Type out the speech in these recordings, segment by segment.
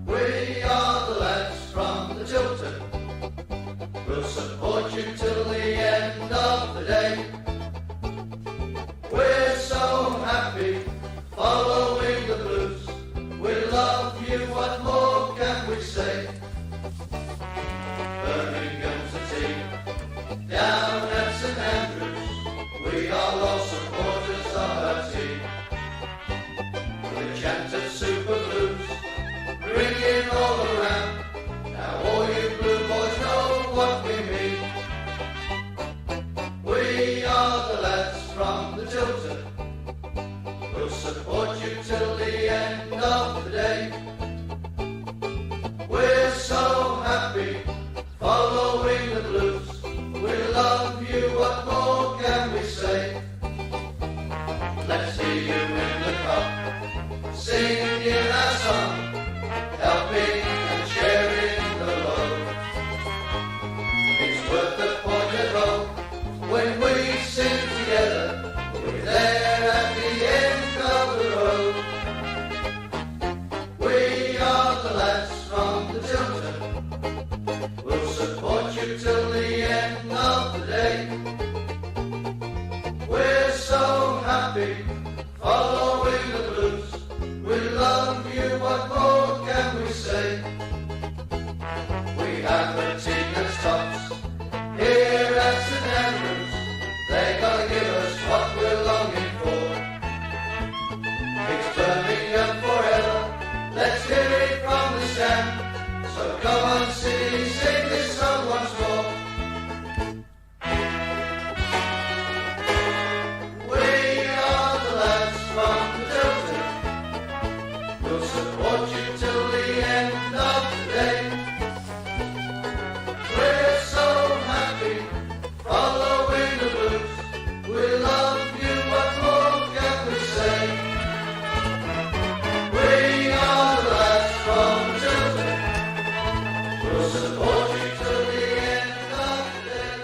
We are the lads from the Tilton. We'll support you till the end of the day. We're so happy following the blues. We love you, what more can we say? Birmingham's the team, down at St Andrews. We are all supporters of our team. The chant of Super Blues, ringing all around. Now all you blue boys know what we mean. We are the lads from the Tilton. We'll support you till the end of the day. We're so happy following the blues. We love you, what more can we say? Let's see you in the cup, singing our song, helping and sharing the load. It's worth the point at home when we sing together. We're there at the end of the road. We are the lads from the Tilton. We'll support you till the end of the day. We're so happy following the blues. We love you, what more can we say? We have the team that's tops here at St Andrews. They're gonna give us what we're longing for. It's Birmingham forever, let's hear it from the stand. So come on City, sing this song once more. We are the lads from the Tilton. We'll support you till the end of the day. We're so happy following the blues. We love you, what more can we say? We are the lads from the Tilton. We'll support you till the end of the day.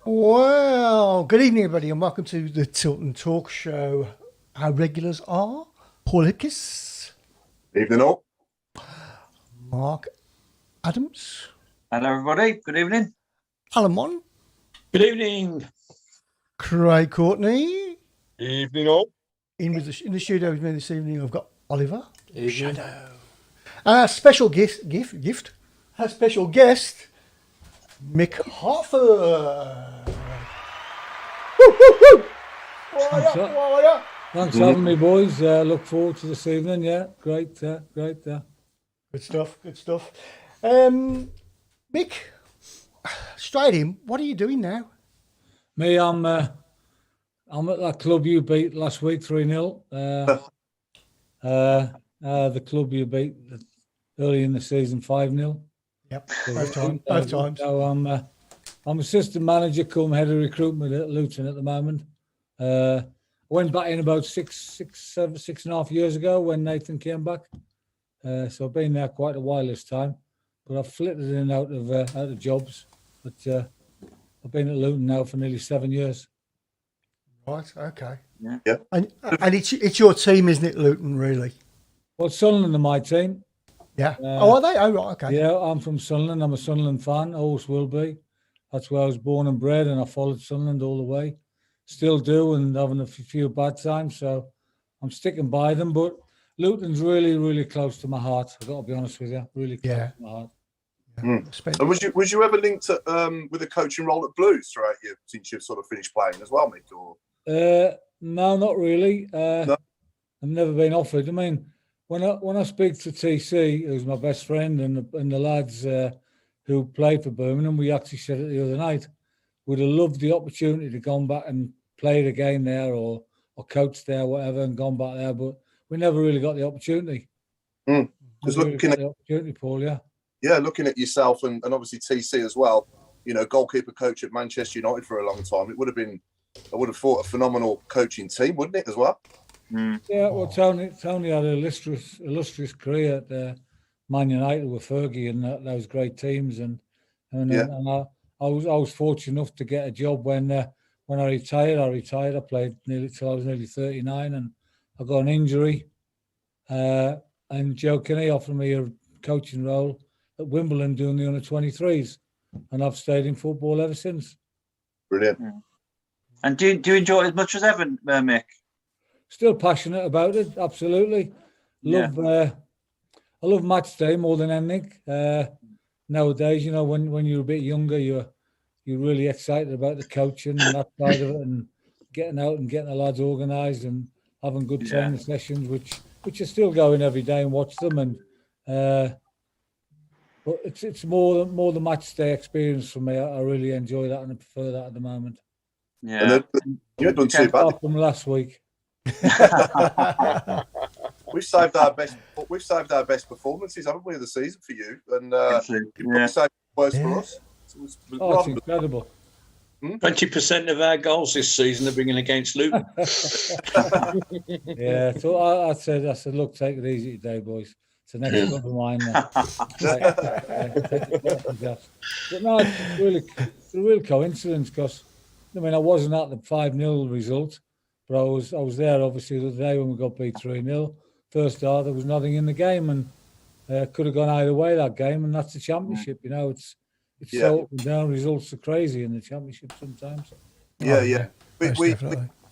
Well, good evening, everybody, and welcome to the Tilton Talk Show. Our regulars are Paul Hipkiss, Evening all. Mark Adams, Hello, everybody. Good evening. Alan Mon, Good evening. Craig Courtney. Evening all. In the studio with me this evening, I've got Oliver. Evening. Shadow. Our special gift. Our special guest, Mick Harford. Woo, woo, woo. Thanks, How are ya? Thanks for having me, boys. Look forward to this evening. Yeah, great. Good stuff. Mick, straight in. What are you doing now? Me, I'm at that club you beat last week 3-0. The club you beat early in the season 5-0. Yep, both times. So I'm assistant manager, come head of recruitment at Luton at the moment. I went back in about 6.5 years ago when Nathan came back. So I've been there quite a while this time, but I've flitted in and out of jobs. But I've been at Luton now for nearly 7 years. Right. Okay. Yeah. And it's your team, isn't it, Luton? Really? Well, Sunderland are my team. Yeah. Are they? Oh, right. Okay. Yeah, I'm from Sunderland. I'm a Sunderland fan. Always will be. That's where I was born and bred, and I followed Sunderland all the way. Still do, and having a few bad times. So I'm sticking by them. But Luton's really, really close to my heart. I've got to be honest with you. Really close to my heart. And was you ever linked to, with a coaching role at Blues throughout you since you've sort of finished playing as well, Mick? Or no, not really. No? I've never been offered. I mean, when I speak to TC, who's my best friend, and the lads who played for Birmingham, we actually said it the other night. We'd have loved the opportunity to go back and play the game there, or coach there, whatever, and gone back there, but we never really got the opportunity. Because looking at the opportunity, Paul, yeah, looking at yourself and obviously TC as well, you know, goalkeeper coach at Manchester United for a long time. I would have thought a phenomenal coaching team, wouldn't it, as well? Yeah, well, Tony had an illustrious career at Man United with Fergie and those great teams, and I was fortunate enough to get a job when I retired. I played nearly till I was nearly 39, and I got an injury, and Joe Kinney offered me a coaching role at Wimbledon doing the under-23s, and I've stayed in football ever since. Brilliant. And do you enjoy it as much as ever, Mick? Still passionate about it, absolutely. I love match day more than anything. Nowadays, you know, when you're a bit younger, you're really excited about the coaching and that side of it, and getting out and getting the lads organised and having good training sessions, which are still going every day, and watch them. And but it's more the match day experience for me. I really enjoy that, and I prefer that at the moment. Yeah, and you haven't done too bad. Apart from last week. We've saved our best performances, haven't we, of the season for you? And you probably saved worse for us. It's incredible. 20% of our goals this season have been against Luton. Yeah, so I said, look, take it easy today, boys. It's the next club of mine now. But no, it's a real coincidence, because I mean, I wasn't at the 5-0 result, but I was there obviously the other day when we got beat 3-0. First half, there was nothing in the game, and could have gone either way that game, and that's the championship. You know, it's so up and down. Results are crazy in the championship sometimes. Yeah.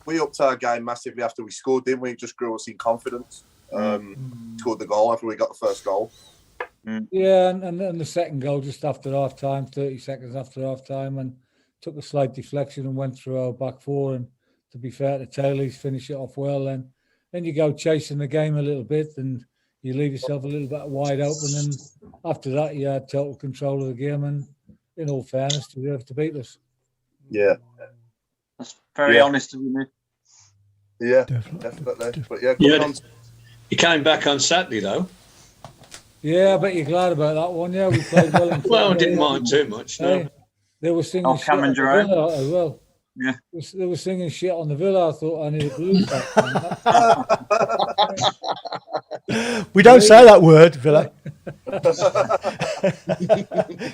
We upped our game massively after we scored, didn't we? It just grew us in confidence. Scored the goal after we got the first goal. Yeah, and the second goal just after half time, 30 seconds after half time, and took a slight deflection and went through our back four. And to be fair to Taylor, he's finished it off well. And then you go chasing the game a little bit, and you leave yourself a little bit wide open. And after that, you had total control of the game. And in all fairness, deserved to beat us. Yeah, that's very honest of you, Mick. Yeah, definitely. But you came back on Saturday though. Yeah, I bet you're glad about that one. Yeah, we played well. Well, I didn't mind too much. No. Hey, they were singing shit on the Villa as well. Yeah, they were singing shit on the Villa. I thought I needed to lose that. We don't say that word, Villa. You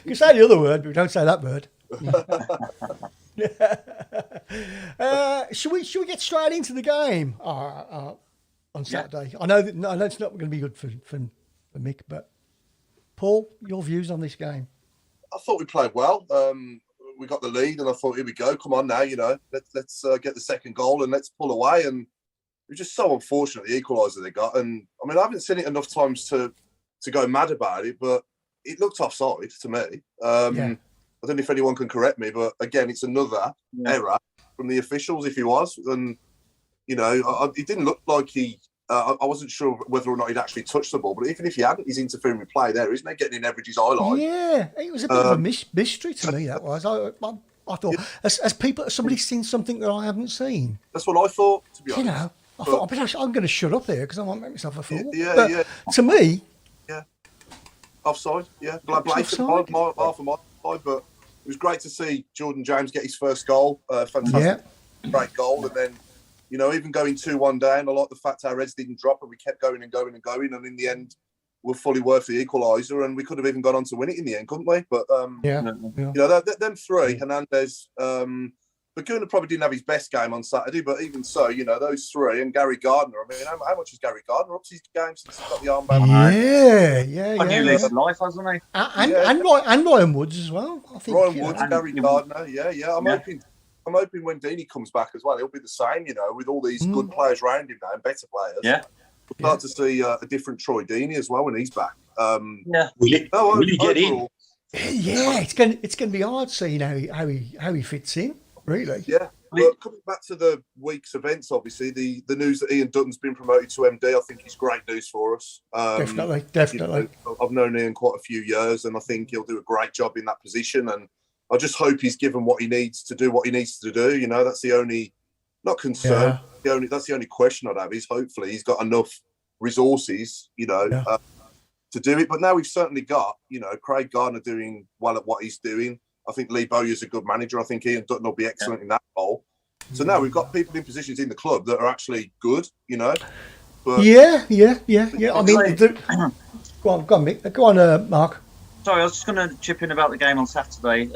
can say the other word, but we don't say that word. Should we get straight into the game on Saturday? I know it's not going to be good for Mick, but Paul, your views on this game? I thought we played well. We got the lead, and I thought, here we go. Come on now, you know, let's get the second goal and let's pull away. And it was just so unfortunate, the equaliser they got. And I mean, I haven't seen it enough times to go mad about it, but it looked offside to me. I don't know if anyone can correct me, but again, it's another error from the officials if he was. And, you know, it didn't look like he... I wasn't sure whether or not he'd actually touched the ball, but even if he hadn't, he's interfering with play there, isn't he? Getting in Everidge's eye line. Yeah, it was a bit of a mystery to me, that was. I thought, has somebody seen something that I haven't seen? That's what I thought, to be honest. You know, I thought, I'm going to shut up here because I won't make myself a fool. Yeah. To me... Yeah. Offside, yeah. Blatant, half of my side, but it was great to see Jordan James get his first goal. Fantastic, great goal. And then, you know, even going 2-1 down, I like the fact our heads didn't drop and we kept going and going and going. And in the end, we're fully worth the equaliser, and we could have even gone on to win it in the end, couldn't we? But, you know, them three, Hernandez, Bacuna probably didn't have his best game on Saturday, but even so, you know, those three, and Gary Gardner, I mean, how much has Gary Gardner upped his game since he got the armband? Yeah. A new lease of life, hasn't he? And Ryan Woods as well, I think. Ryan Woods, Gary Gardner, I'm hoping when Deeney comes back as well, he'll be the same, you know, with all these good players around him now and better players. Yeah. We'll start to see a different Troy Deeney as well when he's back. Will he get in? Yeah, it's going to be hard seeing how he fits in, really. Yeah. But coming back to the week's events, obviously, the news that Ian Dutton's been promoted to MD, I think is great news for us. Definitely. You know, I've known Ian quite a few years, and I think he'll do a great job in that position. And I just hope he's given what he needs to do, what he needs to do. You know, that's the only, not concern. That's the only question I'd have is hopefully he's got enough resources, you know, to do it. But now we've certainly got, you know, Craig Gardner doing well at what he's doing. I think Lee Bowyer's a good manager. I think Ian Dutton will be excellent in that role. So now we've got people in positions in the club that are actually good, you know. But yeah. I mean, go on, Mick. Go on, Mark. Sorry, I was just going to chip in about the game on Saturday.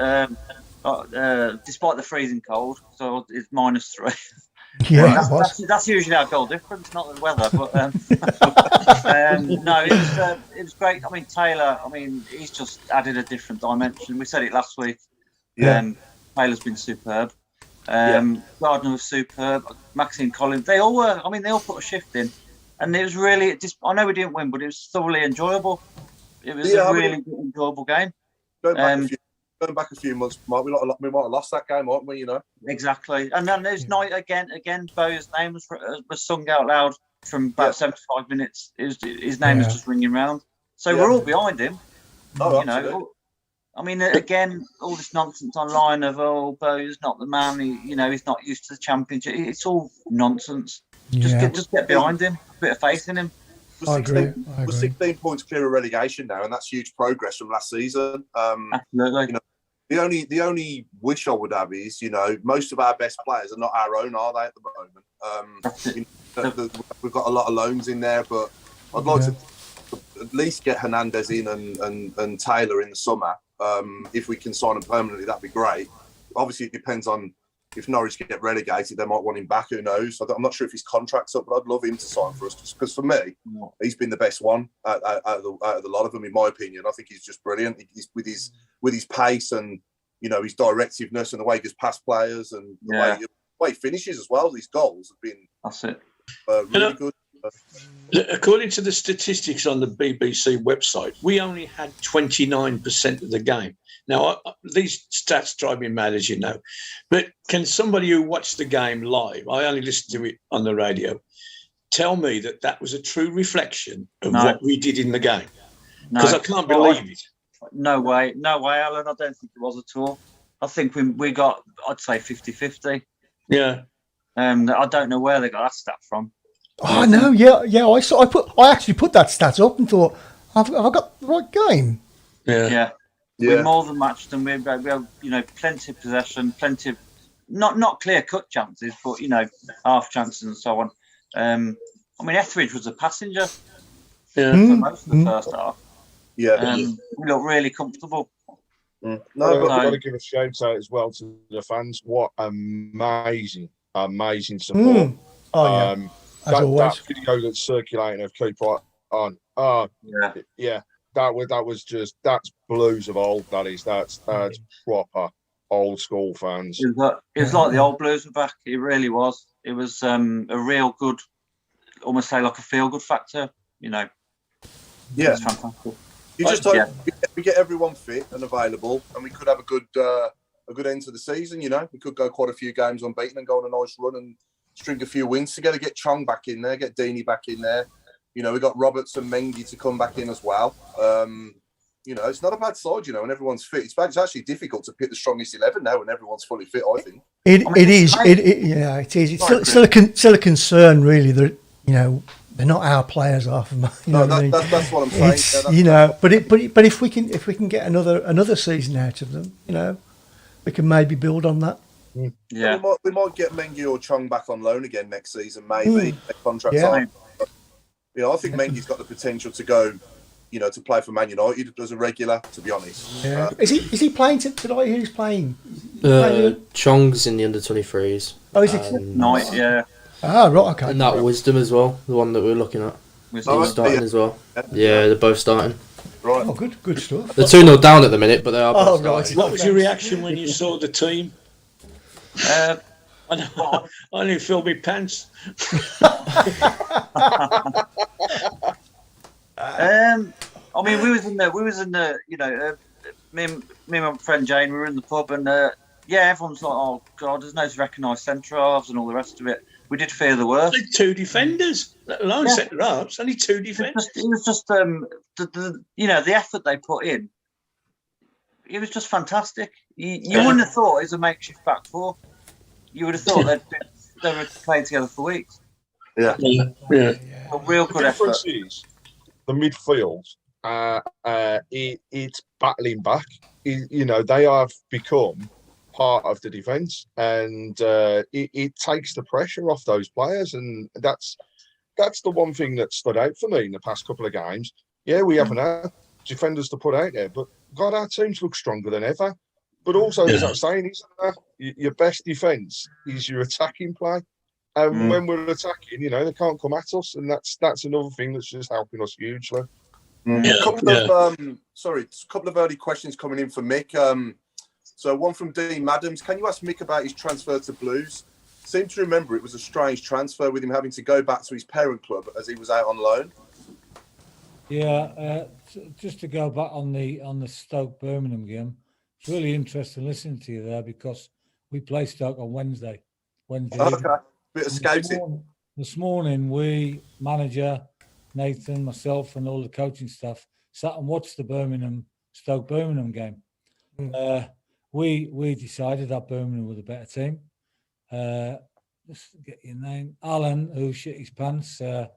Despite the freezing cold, so it's -3. Yeah, it was. That's usually our goal difference, not the weather. But no, it was great. I mean, Taylor. I mean, he's just added a different dimension. We said it last week. Yeah. Taylor's been superb. Gardner was superb. Maxine Collins. They all were. I mean, they all put a shift in, and it was really. I know we didn't win, but it was thoroughly enjoyable. It was a really enjoyable game. Going back a few months, we might have lost that game, mightn't we? You know. Exactly. And then there's night again. Bowyer's name was sung out loud from about 75 minutes. His name was just ringing round. So we're all behind him. Oh, you know. I mean, again, all this nonsense online of Bowyer's not the man. He's not used to the championship. It's all nonsense. Just get behind him. A bit of faith in him. I agree. We're 16 points clear of relegation now, and that's huge progress from last season. Absolutely. The only wish I would have is, most of our best players are not our own, are they, at the moment? We've got a lot of loans in there, but I'd like to at least get Hernandez in and Taylor in the summer. If we can sign them permanently, that'd be great. Obviously, it depends on if Norwich get relegated, they might want him back. Who knows? I'm not sure if his contract's up, but I'd love him to sign for us because for me, he's been the best one out of the lot of them, in my opinion. I think he's just brilliant. He's with his pace and his directiveness and the way he goes past players and the way he finishes as well. These goals have been really good. According to the statistics on the BBC website, we only had 29% of the game. Now, these stats drive me mad, as you know. But can somebody who watched the game live, I only listened to it on the radio, tell me that was a true reflection of what we did in the game? Because I can't believe it. No way, Alan. I don't think it was at all. I think we got, I'd say 50-50. Yeah. I don't know where they got that stat from. Oh no, yeah. I actually put that stat up and thought, have I got the right game? Yeah. We more than matched them. We have, plenty of possession, plenty of not clear cut chances, but half chances and so on. I mean, Etheridge was a passenger for most of the first half. Yeah, we look really comfortable. No, I've got to give a shout out as well to the fans. What amazing support! That video that's circulating of keep right on. That's blues of old. That's proper old school fans. It was like the old Blues were back. It really was. It was a real good, almost say like a feel good factor. It's fantastic. You just hope we get everyone fit and available, and we could have a good end to the season. We could go quite a few games unbeaten and go on a nice run and string a few wins together. Get Chong back in there, get Deeney back in there. We got Roberts and Mengi to come back in as well. It's not a bad side, when everyone's fit. It's actually difficult to pick the strongest 11 now when everyone's fully fit, I think. It is. It's still a concern, really, that, they're not our players, half of them. That's what I'm saying. But if we can get another season out of them, we can maybe build on that. Yeah, we might get Mengi or Chong back on loan again next season, maybe. Their contracts on. I think Mengi's got the potential to go, to play for Man United as a regular, to be honest. Yeah. Is he playing tonight? Who's playing? Chong's in the under-23s. Oh, is it? Night, yeah. Ah, right, okay. And that Wisdom as well, the one that we're looking at. He's starting as well. Yeah, they're both starting. Right. Oh, good stuff. They're 2-0 down at the minute, but they are both starting. What was your reaction when you saw the team? I only filled my pants. I mean, we was in the, me and my friend Jane, we were in the pub, and everyone's like, oh God, there's no recognised centre halves and all the rest of it. We did fear the worst. Only 2 defenders, let alone centre halves. Only 2 defenders. It was just the effort they put in. It was just fantastic. You wouldn't have thought it was a makeshift back four. You would have thought they were playing together for weeks. Yeah. A real good effort. The difference is the midfield. It's battling back. They have become part of the defence, and it takes the pressure off those players, and that's the one thing that stood out for me in the past couple of games. Yeah, we haven't had defenders to put out there, but God, our teams look stronger than ever. But also, there's that saying, isn't there? Your best defence is your attacking play, And when we're attacking, they can't come at us, and that's another thing that's just helping us hugely. A couple of early questions coming in for Mick. So one from Dean Madams. Can you ask Mick about his transfer to Blues? Seem to remember it was a strange transfer with him having to go back to his parent club as he was out on loan. Yeah, just to go back on the Stoke Birmingham game, it's really interesting listening to you there because we play Stoke on Wednesday. Okay, bit of scouting. This morning, we, manager, Nathan, myself, and all the coaching staff sat and watched the Stoke Birmingham game. We decided that Birmingham were the better team. Let's get your name, Alan, who shit his pants. Because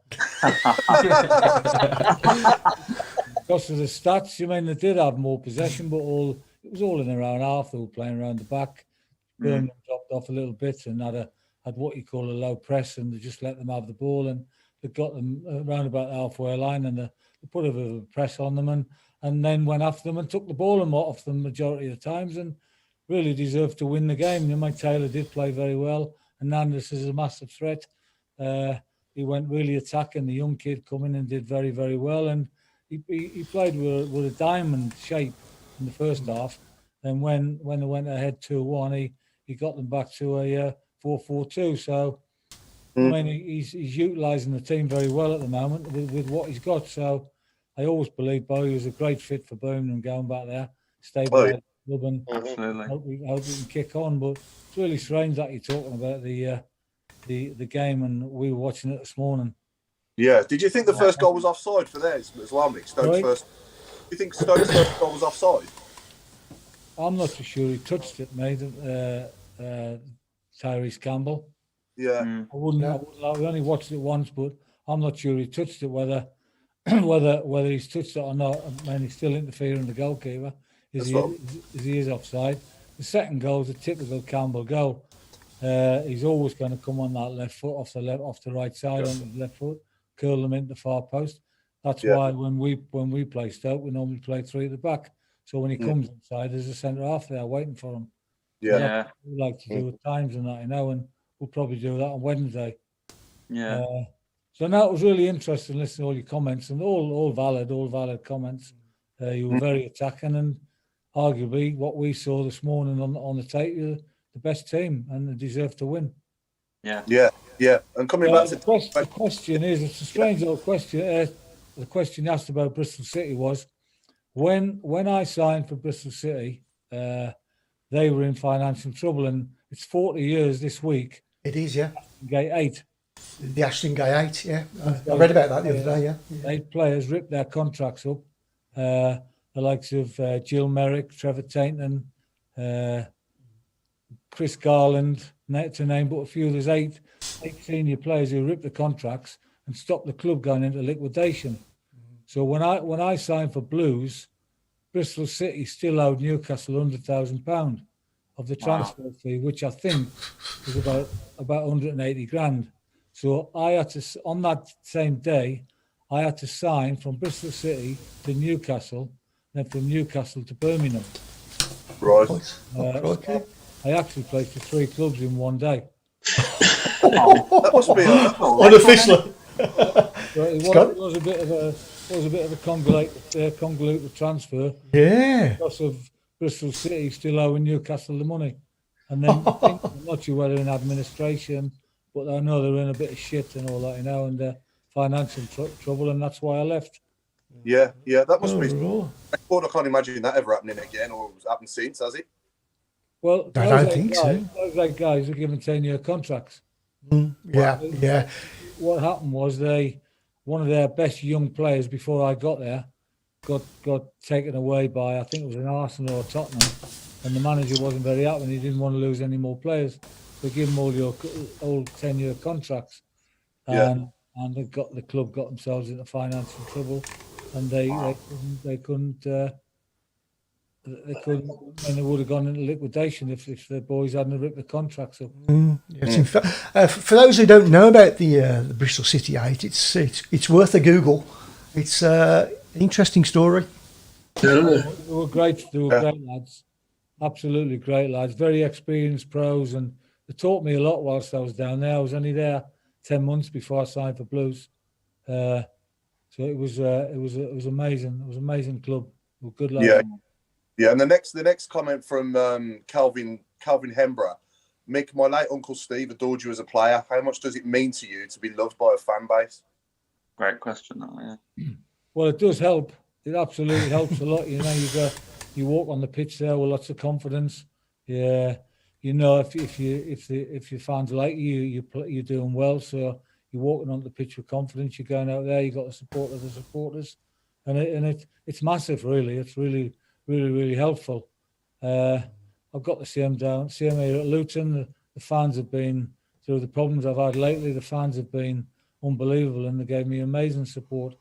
of the stats, they did have more possession, but it was all in around half. They were playing around the back. Birmingham dropped off a little bit and had what you call a low press, and they just let them have the ball, and they got them around about the halfway line, and they put a bit of a press on them, and then went after them and took the ball off them majority of the times, and really deserved to win the game. Mike Taylor did play very well. Hernandez is a massive threat. He went really attacking. The young kid coming and did very, very well. And he played with a diamond shape in the first half. And when they went ahead 2-1, he got them back to a 4-4-2. So, he's utilising the team very well at the moment with what he's got. So I always believe Bowyer was a great fit for Birmingham going back there. Stabilise the club and hope we can kick on. But it's really strange that you're talking about the game, and we were watching it this morning. Yeah. Did you think the first goal was offside for theirs as well, Mick? Stoke's first. Do you think Stoke's first goal was offside? I'm not too sure. He touched it, mate. Tyrese Campbell. Yeah. I wouldn't. We only watched it once, but I'm not sure he touched it. Whether he's touched it or not, he's still interfering the goalkeeper. He is offside. The second goal is a typical Campbell goal. He's always going to come on that left foot off the right side on the left foot, curl them into the far post. That's why when we play Stoke, we normally play three at the back. So when he comes inside, there's a centre half there waiting for him. Yeah. We like to do at times and that, and we'll probably do that on Wednesday. Yeah. So now it was really interesting listening to all your comments, and all valid comments. You were very attacking, and arguably what we saw this morning on the tape, you're the best team and they deserve to win. Yeah. And coming back to the question is, it's a strange little question. The question you asked about Bristol City was, when I signed for Bristol City, they were in financial trouble, and it's 40 years this week. It is, yeah. Gate 8. The Ashton Gate 8, yeah. I read about that the other day, yeah. 8 players ripped their contracts up. The likes of Jill Merrick, Trevor Tainton, Chris Garland, to name but a few. There's 8 senior players who ripped the contracts and stopped the club going into liquidation. So when I signed for Blues, Bristol City still owed Newcastle £100,000 of the transfer fee, which I think was about 180 grand. So I had to, on that same day, I had to sign from Bristol City to Newcastle, then from Newcastle to Birmingham. Right. Okay. I actually played for 3 clubs in one day. That must be unofficially. It was a bit of a convoluted transfer. Yeah. Because of Bristol City still owing Newcastle the money, and then I'm not sure whether in administration, but I know they're in a bit of shit and all that, and financial trouble, and that's why I left. Yeah, that must be. I can't imagine that ever happening again, or has happened since, has it? Well, I don't think so. Those guys were given 10-year contracts. Yeah. What happened was one of their best young players before I got there got taken away by, I think it was an Arsenal or Tottenham, and the manager wasn't very happy and he didn't want to lose any more players. They give them all your old 10-year contracts, and the club got themselves into financial trouble, and they couldn't. They couldn't, and they would have gone into liquidation if the boys hadn't ripped the contracts up. Yes, in fact, for those who don't know about the Bristol City 8, it's worth a Google. It's an interesting story. They were great. They were great lads, absolutely great lads. Very experienced pros, and taught me a lot whilst I was down there. I was only there 10 months before I signed for Blues. So it was amazing. It was an amazing club. Good lads. Yeah. Yeah, and the next comment from Calvin Hembrough. Mick, my late Uncle Steve adored you as a player. How much does it mean to you to be loved by a fan base? Great question, that, yeah. Well, it does help. It absolutely helps a lot. You know, you walk on the pitch there with lots of confidence. Yeah, you know, if your fans like you, you're doing well. So you're walking on the pitch with confidence. You're going out there. You got the support of the supporters, and it's massive. Really, it's really helpful. I've got the same here at Luton. The fans have been, through the problems I've had lately, the fans have been unbelievable, and they gave me amazing support.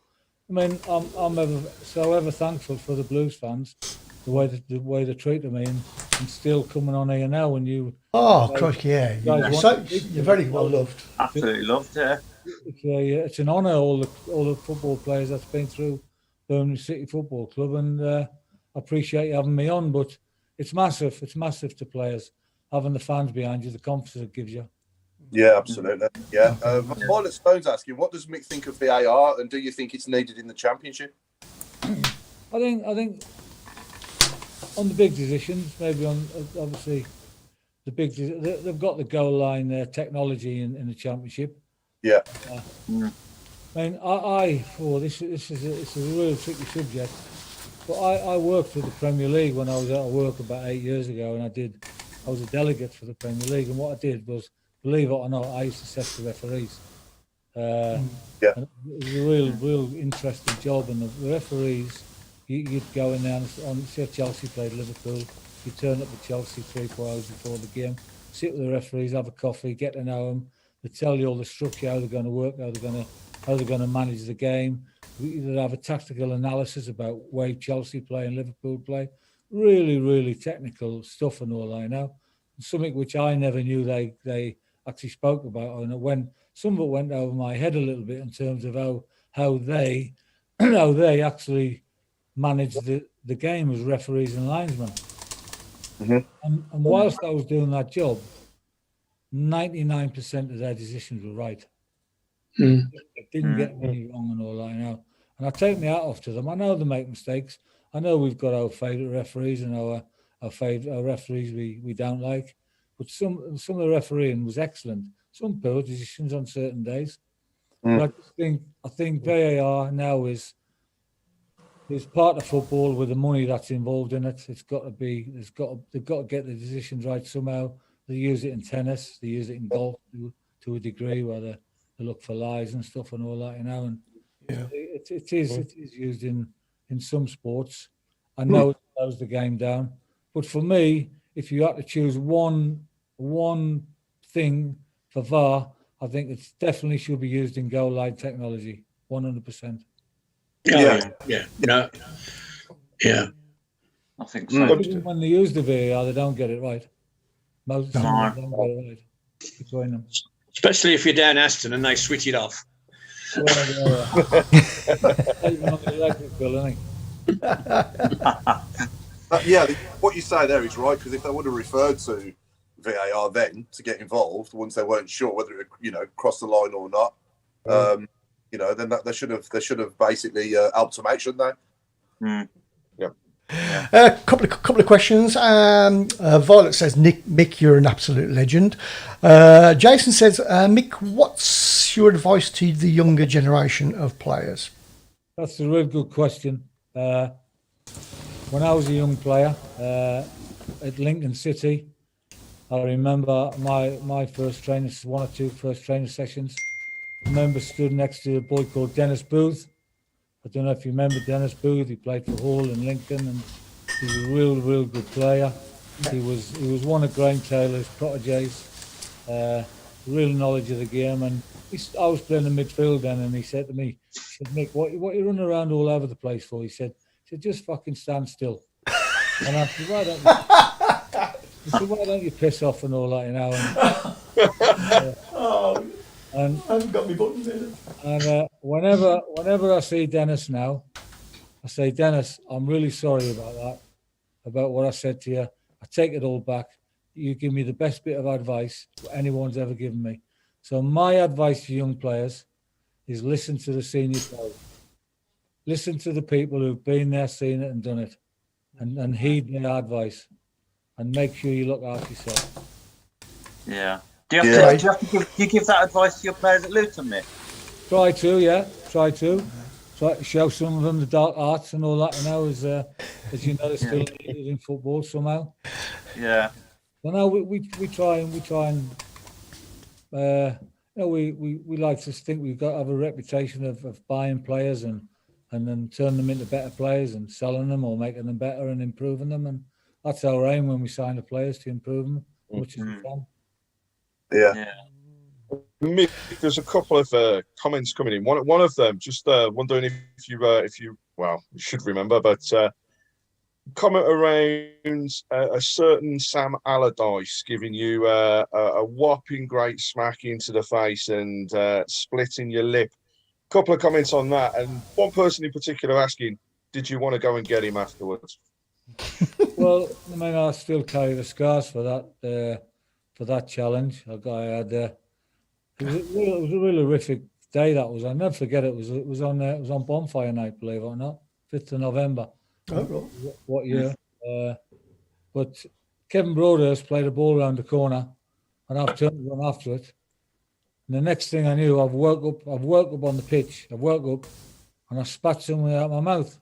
I mean, I'm ever thankful for the Blues fans, the way they treated me, and still coming on here now. And you, crikey, yeah, you're very well loved. Absolutely loved, yeah. It's an honour, all the football players that's been through Birmingham City Football Club, and I appreciate you having me on. But it's massive. It's massive to players having the fans behind you, the confidence it gives you. Yeah, absolutely. Yeah. Violet Stone's asking, what does Mick think of VAR, and do you think it's needed in the Championship? I think on the big decisions, maybe on obviously the big, they've got the goal line technology in the Championship. Yeah. I mean, this is a real tricky subject, but I worked for the Premier League when I was out of work about 8 years ago, and I was a delegate for the Premier League, and what I did was, believe it or not, I used to assess the referees. And it was a real interesting job, and the referees, you'd go in there and say Chelsea played Liverpool, you'd turn up at Chelsea 3-4 hours before the game, sit with the referees, have a coffee, get to know them. They tell you all the structure, how they're going to work, how they're going to manage the game. They'd have a tactical analysis about way Chelsea play and Liverpool play. Really technical stuff and all I know. Something which I never knew they actually spoke about, and some of it went over my head a little bit in terms of how they actually manage the game as referees and linesmen. Mm-hmm. And whilst I was doing that job, 99% of their decisions were right. They didn't get any wrong and all I know. And I take my hat off to them. I know they make mistakes. I know we've got our favourite referees and our referees we don't like. But some of the refereeing was excellent. Some poor decisions on certain days. But I think VAR now is part of football with the money that's involved in it. They've got to get the decisions right somehow. They use it in tennis, they use it in golf to a degree, where they look for lies and stuff and all that, you know. And it is used in some sports. I know it slows the game down, but for me, if you had to choose one thing for VAR, I think it definitely should be used in goal line technology, 100%. Yeah. I think so. When they use the VAR, they don't get it right. Most of the time, they don't get it right between them. Especially if you're down Aston and they switch it off. What you say there is right, because if they would have referred to VAR then to get involved, once they weren't sure whether it crossed the line or not, then they should have basically helped them out, shouldn't they? A couple of questions. Violet says, Mick, you're an absolute legend. Jason says, Mick, what's your advice to the younger generation of players? That's a real good question. When I was a young player at Lincoln City, I remember my first training, one or two first training sessions. I remember stood next to a boy called Dennis Booth. I don't know if you remember Dennis Booth. He played for Hull and Lincoln, and he was a real good player. He was one of Graham Taylor's proteges. Real knowledge of the game, and I was playing in midfield then, and he said to me, Mick, what are you running around all over the place for? He said, just fucking stand still. And I said, why don't you piss off and all that, you know? And I haven't got my buttons in it. And whenever I see Dennis now, I say, Dennis, I'm really sorry about that, about what I said to you. I take it all back. you give me the best bit of advice anyone's ever given me. So my advice to young players is listen to the senior players. Listen to the people who've been there, seen it and done it, and heed their advice, and make sure you look after yourself. Yeah. Do you give that advice to your players at Luton, Mick? Try to. Try to show some of them the dark arts and all that, as you know, they're still needed in football somehow. Yeah. So no, we try and we like to think we've got to have a reputation of buying players and then turning them into better players and selling them or making them better and improving them, and that's our aim when we sign the players, to improve them as much as we can. Yeah. Mick, there's a couple of comments coming in. One of them, just wondering if you should remember, but comment around a certain Sam Allardyce giving you a whopping great smack into the face and splitting your lip. Couple of comments on that, and one person in particular asking, did you want to go and get him afterwards? Well, I mean, I still carry the scars for that challenge. It was a real horrific day. That was. I'll never forget it. It was on bonfire night, believe it or not, 5th of November. Oh, right. What year? But Kevin Broadhurst played a ball around the corner, and I've turned to run after it. And the next thing I knew, I've woke up on the pitch. I've woke up, and I spat something out my mouth.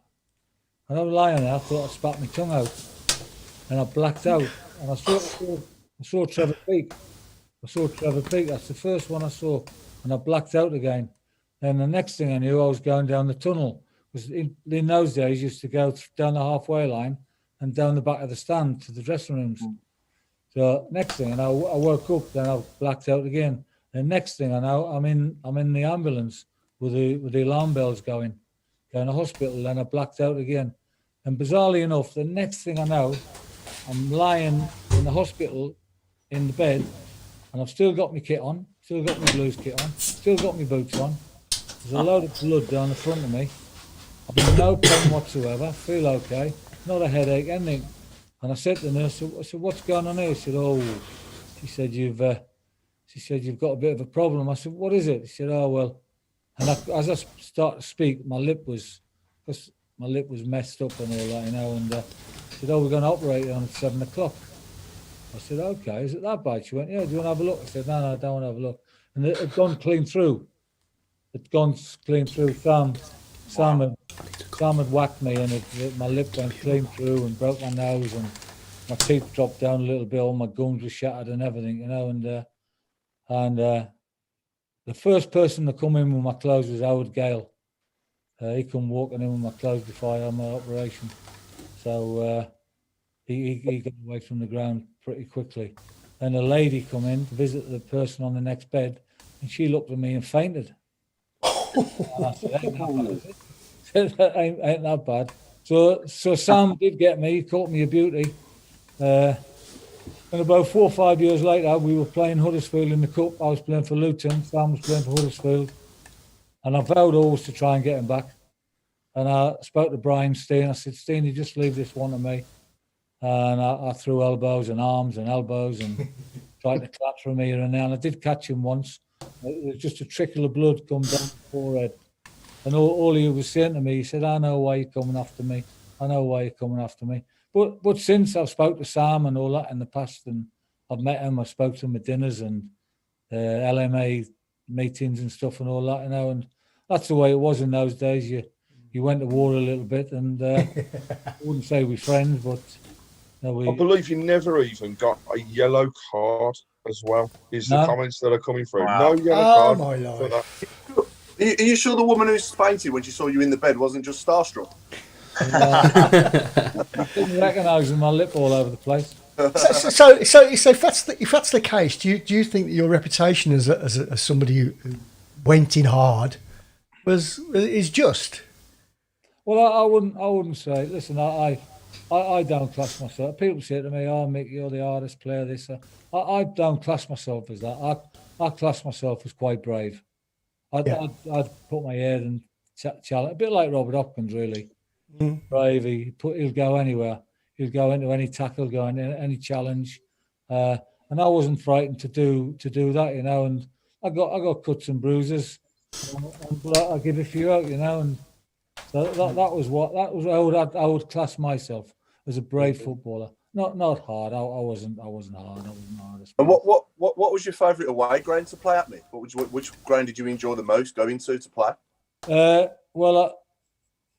And I was lying there. I thought I spat my tongue out, and I blacked out. And I saw Trevor Peake. That's the first one I saw, and I blacked out again. Then the next thing I knew, I was going down the tunnel. Because in those days, you used to go down the halfway line and down the back of the stand to the dressing rooms. So next thing I know, I woke up, then I blacked out again. And next thing I know, I'm in the ambulance with the alarm bells going to hospital. Then I blacked out again. And bizarrely enough, the next thing I know, I'm lying in the hospital in the bed, and I've still got my kit on, still got my blues kit on, still got my boots on. There's a load of blood down the front of me. I've in no pain whatsoever, feel okay, not a headache, anything. And I said to the nurse, I said, what's going on here? She said, you've got a bit of a problem. I said, what is it? She said, oh, well. And as I started to speak, my lip was messed up and all that, and she said, oh, we're going to operate you on at 7 o'clock. I said, okay, is it that bad? She went, yeah, do you want to have a look? I said, no, I don't want to have a look. And it had gone clean through. Sam had whacked me, and my lip went clean through and broke my nose, and my teeth dropped down a little bit, all my gums were shattered and everything, and the first person to come in with my clothes was Howard Gale. He come walking in with my clothes before I had my operation. So he got away from the ground pretty quickly. And a lady come in to visit the person on the next bed, and she looked at me and fainted. And I said, ain't that bad. So Sam did get me, he caught me a beauty. And about 4 or 5 years later, we were playing Huddersfield in the Cup. I was playing for Luton, Sam was playing for Huddersfield. And I vowed always to try and get him back. And I spoke to Brian Steen. I said, Steen, you just leave this one to me. And I threw elbows and arms and elbows and tried to clatter him here and there. And I did catch him once. It was just a trickle of blood come down the forehead. And all he was saying to me, he said, I know why you're coming after me. I know why you're coming after me. But since I've spoke to Sam and all that in the past, and I've met him, I spoke to him at dinners and LMA meetings and stuff and all that, and that's the way it was in those days. You went to war a little bit, and I wouldn't say we're friends, but I believe you never even got a yellow card as well, is the comments that are coming through. Wow. No yellow card. My Lord. For that. Are you sure the woman who fainted when she saw you in the bed wasn't just starstruck? I didn't recognise my lip all over the place. So if that's the case, do you think that your reputation as somebody who went in hard is just? Well, I wouldn't say. Listen, I don't class myself. People say to me, "Oh, Mick, you're the hardest player." This, I don't class myself as that. I class myself as quite brave. I'd put my head and challenge, a bit like Robert Hopkins, really. Brave. He'll go anywhere. He'll go into any tackle, go into any challenge, and I wasn't frightened to do that, you know. And I got cuts and bruises, but I give a few out, you know. And so that was how I would class myself as a brave footballer. Not hard. I wasn't hard. And what was your favourite away ground to play at, Mick? Which ground did you enjoy the most going to play?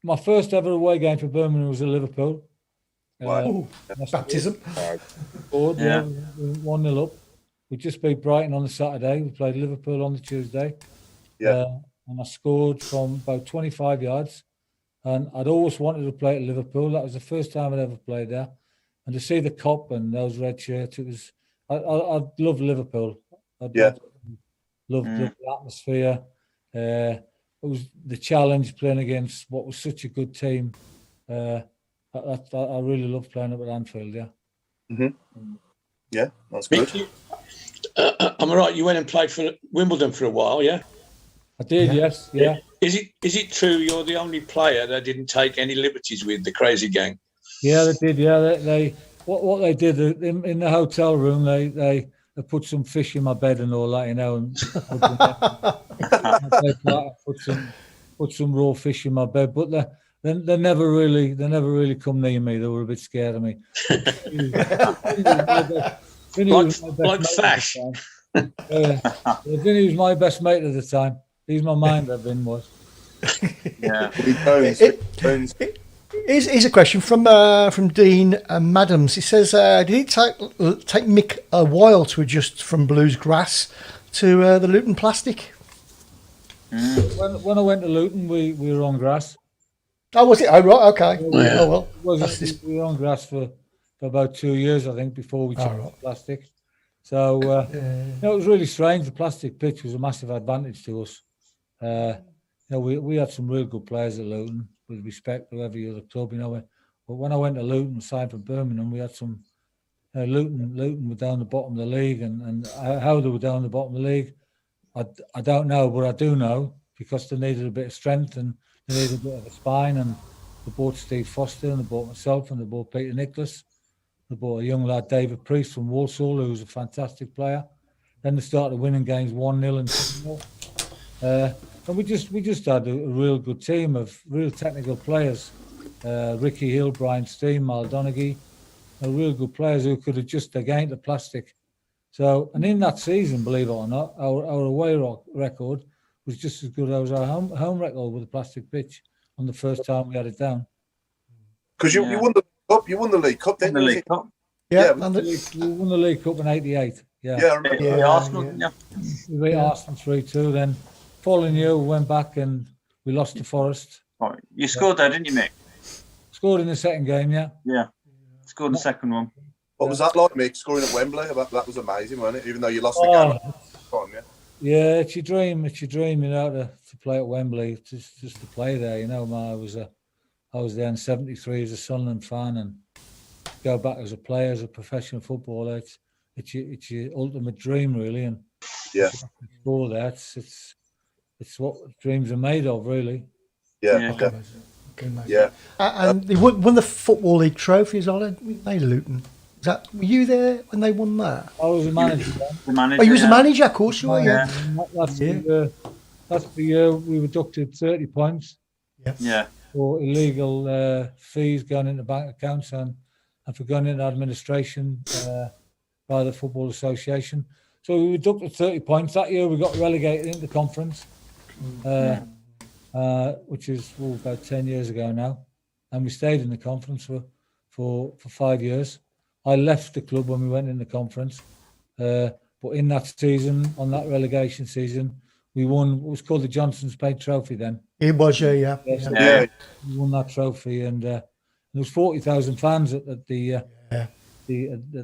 My first ever away game for Birmingham was at Liverpool. Baptism. Scored, 1-0 up. We just beat Brighton on the Saturday. We played Liverpool on the Tuesday. And I scored from about 25 yards. And I'd always wanted to play at Liverpool. That was the first time I'd ever played there. And to see the Kop and those red shirts, it was. I loved Liverpool. Loved the atmosphere. It was the challenge playing against what was such a good team. I really loved playing up at Anfield. Yeah. Mm-hmm. Yeah, that's good. Am I right? You went and played for Wimbledon for a while, yeah? I did, yes. Yeah. Is it true you're the only player that didn't take any liberties with the crazy gang? Yeah, they did. Yeah, they what they did in the hotel room, they put some fish in my bed and all that, you know, and put some raw fish in my bed. But they never really come near me. They were a bit scared of me. Like Fash. Vinny was my best mate at the time. He's my mind. Vin was. Yeah. Here's a question from Dean Madams. He says, did it take Mick a while to adjust from Blues grass to the Luton plastic? When I went to Luton, we were on grass. Oh, was it? Oh, right, okay. Yeah. Oh, well. We were on grass for about 2 years, I think, before we changed plastic. So it was really strange. The plastic pitch was a massive advantage to us. We had some real good players at Luton, with respect to every other club, you know. But when I went to Luton, aside from Birmingham, we had some. Luton were down the bottom of the league, and how they were down the bottom of the league, I don't know, but I do know because they needed a bit of strength and they needed a bit of a spine. And they bought Steve Foster, and they bought myself, and they bought Peter Nicholas. They bought a young lad, David Priest from Walsall, who was a fantastic player. Then they started winning games 1-0 and 2-0. And we just had a real good team of real technical players. Ricky Hill, Brian Steen, Mal Donaghy, real good players who could adjust their game to plastic. So, and in that season, believe it or not, our away record was just as good as our home record with a plastic pitch on the first time we had it down. Because you won the cup, you won the League Cup, didn't you? Yeah, we won the League Cup in '88. Yeah, I remember. Arsenal, didn't you? We beat Arsenal 3-2. Then following year, we went back and we lost to Forest. Right. You scored there, didn't you, Mick? Scored in the second game, yeah. Yeah, scored in the second one. What was that like, Mick? Scoring at Wembley? That was amazing, wasn't it? Even though you lost the game. Yeah, it's your dream. It's your dream, you know, to play at Wembley, just to play there. You know, I was there in '73 as a Sunderland fan, and go back as a player, as a professional footballer. It's your ultimate dream, really. And score there, it's what dreams are made of, really. Yeah. Okay. Yeah. And they won the Football League trophies, they Luton. Were you there when they won that? I was a manager. Oh, you was a manager, of course you were. Yeah. That's the year we were deducted 30 points. Yeah. For illegal fees going into bank accounts and for going into administration by the Football Association. So we were deducted 30 points. That year we got relegated into conference, which is about 10 years ago now. And we stayed in the conference for 5 years. I left the club when we went in the conference. But in that season, on that relegation season, we won what was called the Johnson's Paint Trophy then. It was, yeah. We won that trophy, and there was 40,000 fans at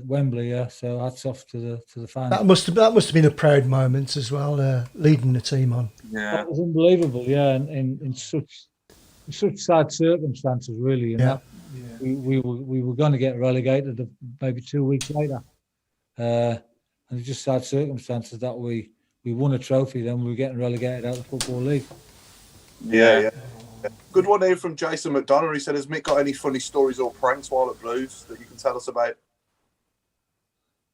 Wembley. So hats off to the fans. That must have been a proud moment as well, leading the team on. Yeah, that was unbelievable. Yeah, and in such sad circumstances, really. You know? We were going to get relegated maybe 2 weeks later, and it's just sad circumstances that we won a trophy, then we were getting relegated out of the Football League. Yeah. Good one here from Jason McDonough. He said, has Mick got any funny stories or pranks while at Blues that you can tell us about?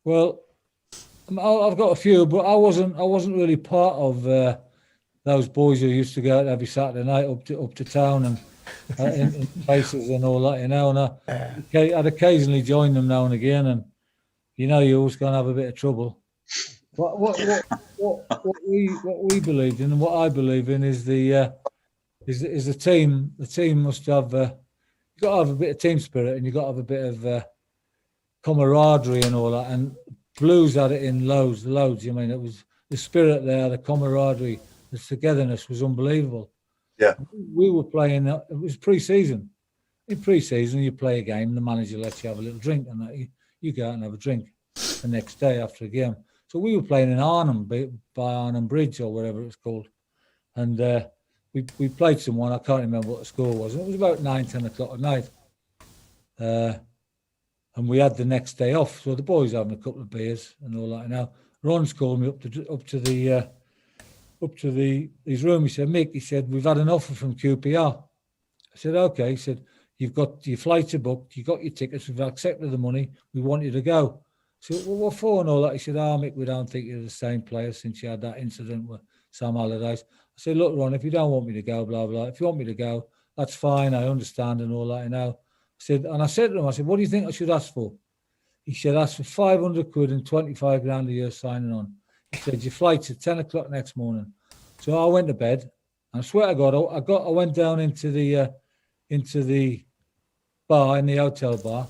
Well, I've got a few, but I wasn't really part of those boys who used to go out every Saturday night up to town and in places and all that, And I'd occasionally join them now and again, and you're always going to have a bit of trouble. What we believed in and what I believe in is the team. The team must have you've got to have a bit of team spirit, and you've got to have a bit of camaraderie and all that. And Blues had it in loads. I mean, it was the spirit there, the camaraderie, the togetherness was unbelievable. Yeah, we were playing. It was pre-season. In pre-season, you play a game, the manager lets you have a little drink, and you go out and have a drink the next day after a game. So we were playing in Arnhem, by Arnhem Bridge or whatever it's called, and we played someone. I can't remember what the score was. It was about 9-10 o'clock at night. And we had the next day off, so the boys having a couple of beers and all that. Now Ron's called me up to his room. He said, Mick, he said, we've had an offer from QPR. I said, okay. He said, you've got your flights are booked, you got your tickets, we've accepted the money, we want you to go. So well, what for and all that? He said, Mick, we don't think you're the same player since you had that incident with Sam Allardyce. I said, look, Ron, if you don't want me to go, blah blah. If you want me to go, that's fine. I understand and all that. I said to him, what do you think I should ask for? He said, ask for 500 quid and 25 grand a year signing on. He said, your flight's at 10 o'clock next morning. So I went to bed. And I swear to God, I went down into the bar, in the hotel bar,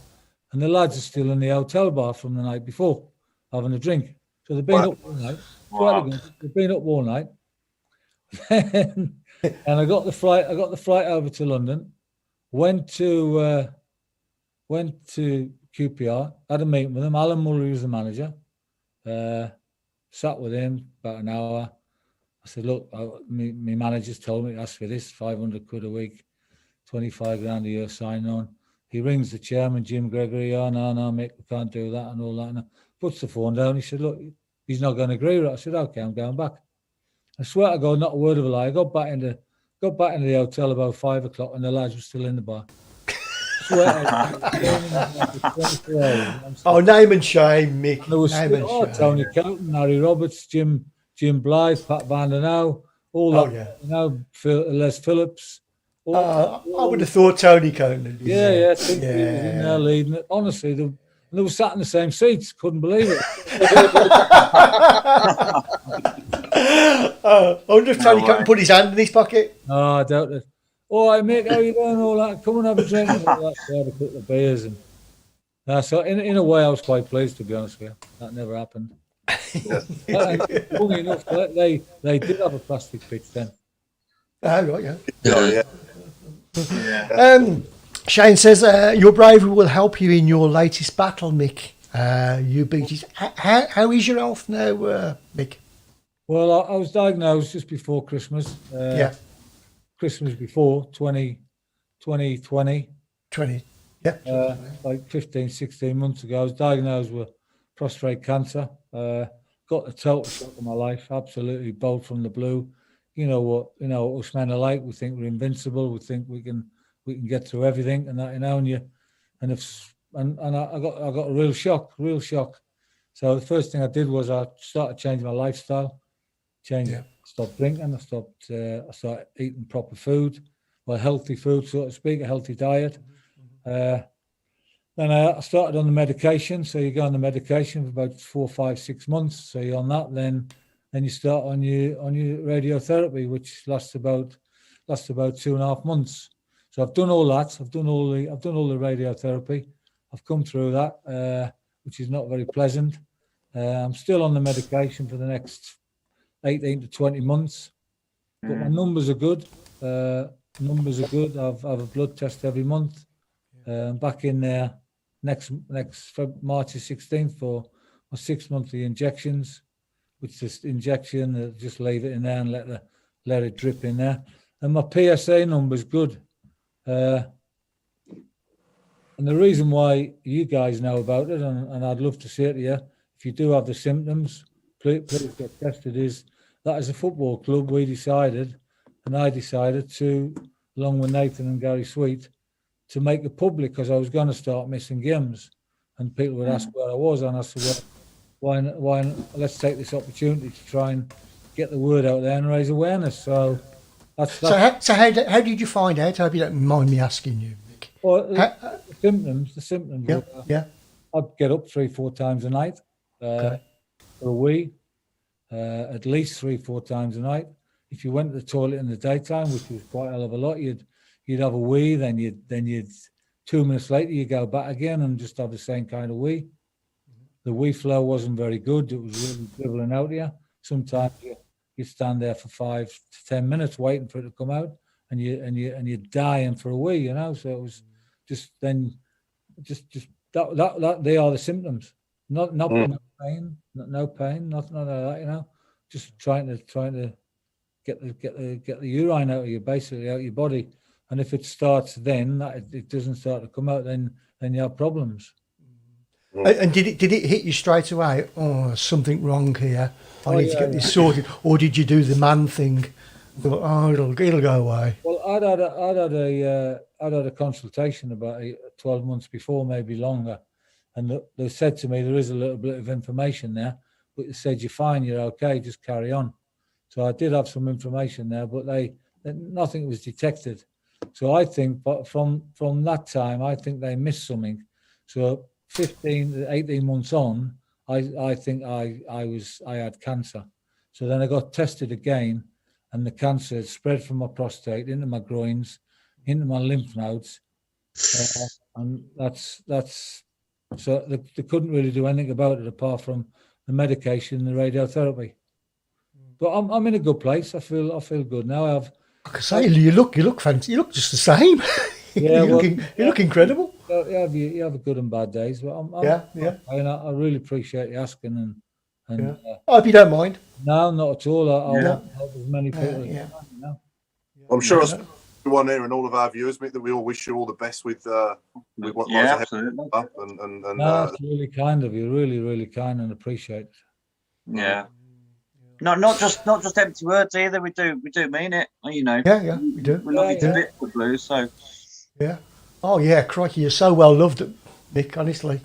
and the lads are still in the hotel bar from the night before, having a drink. So they've been up all night. Wow. They've been up all night. And I got the flight over to London, went to QPR, had a meeting with him. Alan Murray was the manager. Sat with him about an hour. I said, look, my manager's told me to ask for this, 500 quid a week, 25 grand a year sign on. He rings the chairman, Jim Gregory. No, Mick, we can't do that and all that. And puts the phone down. He said, look, he's not going to agree with it. I said, okay, I'm going back. I swear to God, not a word of a lie. I got back into the hotel about 5 o'clock and the lads were still in the bar. Name and shame, Mick. There was Tony Kelton, Harry Roberts, Jim Blythe, Pat Van der Nouw, all that. Les Phillips. I would have thought Tony Kelton. Yeah. Tim was in there leading it. Honestly, they were sat in the same seats. Couldn't believe it. I wonder if Tony Kelton put his hand in his pocket. No, I doubt it. All right, Mick, how you doing? All that. Come and have a drink. And all that. So I had a couple of beers. So in a way, I was quite pleased, to be honest with you. That never happened. Funny enough, they did have a plastic pitch then. Oh, right, yeah. Shane says, your bravery will help you in your latest battle, Mick. You beat it. How is your health now, Mick? Well, I was diagnosed just before Christmas. Christmas before, 2020. 20, yeah. Like 15, 16 months ago, I was diagnosed with prostate cancer. Got the total shock of my life, absolutely bolt from the blue. You know what us men are like. We think we're invincible. We think we can get through everything, and that, I got a real shock. So the first thing I did was I started changing my lifestyle. Stopped drinking. I started eating proper food, healthy food, so to speak, a healthy diet. Then I started on the medication. So you go on the medication for about 4, 5, 6 months. So you're on that, then you start on your radiotherapy, which lasts about 2.5 months. So I've done all that. I've done all the radiotherapy. I've come through that, which is not very pleasant. I'm still on the medication for the next 18 to 20 months, but my numbers are good. I have a blood test every month. I'm back in there next March the 16th for my 6 monthly injections, which is injection, just leave it in there and let it drip in there. And my PSA number's good. And the reason why you guys know about it, and I'd love to say it to you, if you do have the symptoms, please get tested, is that as a football club, I decided to, along with Nathan and Gary Sweet, to make it public, because I was going to start missing games. And people would ask where I was, and I said, well, let's take this opportunity to try and get the word out there and raise awareness. So that's So how did you find out? I hope you don't mind me asking you, Mick. well, the symptoms. Yeah, yeah. I'd get up 3-4 times a night Okay. for a wee, at least 3-4 times a night. If you went to the toilet in the daytime, which was quite a hell of a lot, you'd have a wee, then you'd 2 minutes later you go back again and just have the same kind of wee. The wee flow wasn't very good. It was really dribbling out of you. Sometimes you stand there for 5 to 10 minutes waiting for it to come out, and you're dying for a wee, you know. So it was just that they are the symptoms. Not pain, no pain, nothing like that, you know. Just trying to get the urine out of you, basically out of your body. And if it starts then, it doesn't start to come out, then you have problems. And did it hit you straight away? Oh, something wrong here. I need to get this sorted. Or did you do the man thing? Oh, it'll go away. Well, I'd had a consultation about 12 months before, maybe longer, and they said to me there is a little bit of information there, but they said you're fine, you're okay, just carry on. So I did have some information there, but nothing was detected. So I think, but from that time, I think they missed something. So 15 to 18 months on, I think I had cancer. So then I got tested again, and the cancer had spread from my prostate into my groins, into my lymph nodes, and that's so they couldn't really do anything about it apart from the medication and the radiotherapy. But I'm in a good place. I feel good now. I can say you look fancy. You look just the same. Yeah, you look incredible. You have good and bad days, but I'm I really appreciate you asking, and I hope you don't mind. No, not at all. I'll help as many people as I can, you know? I'm sure everyone here and all of our viewers, Mick, that we all wish you all the best with what lies ahead. That's really kind of you. Really, really kind, and appreciate it. Yeah. Not just empty words either. We do mean it. You know. Yeah, we do. We love you to bits, the Blues. So. Yeah. Oh yeah, crikey, you're so well loved, Mick. Honestly,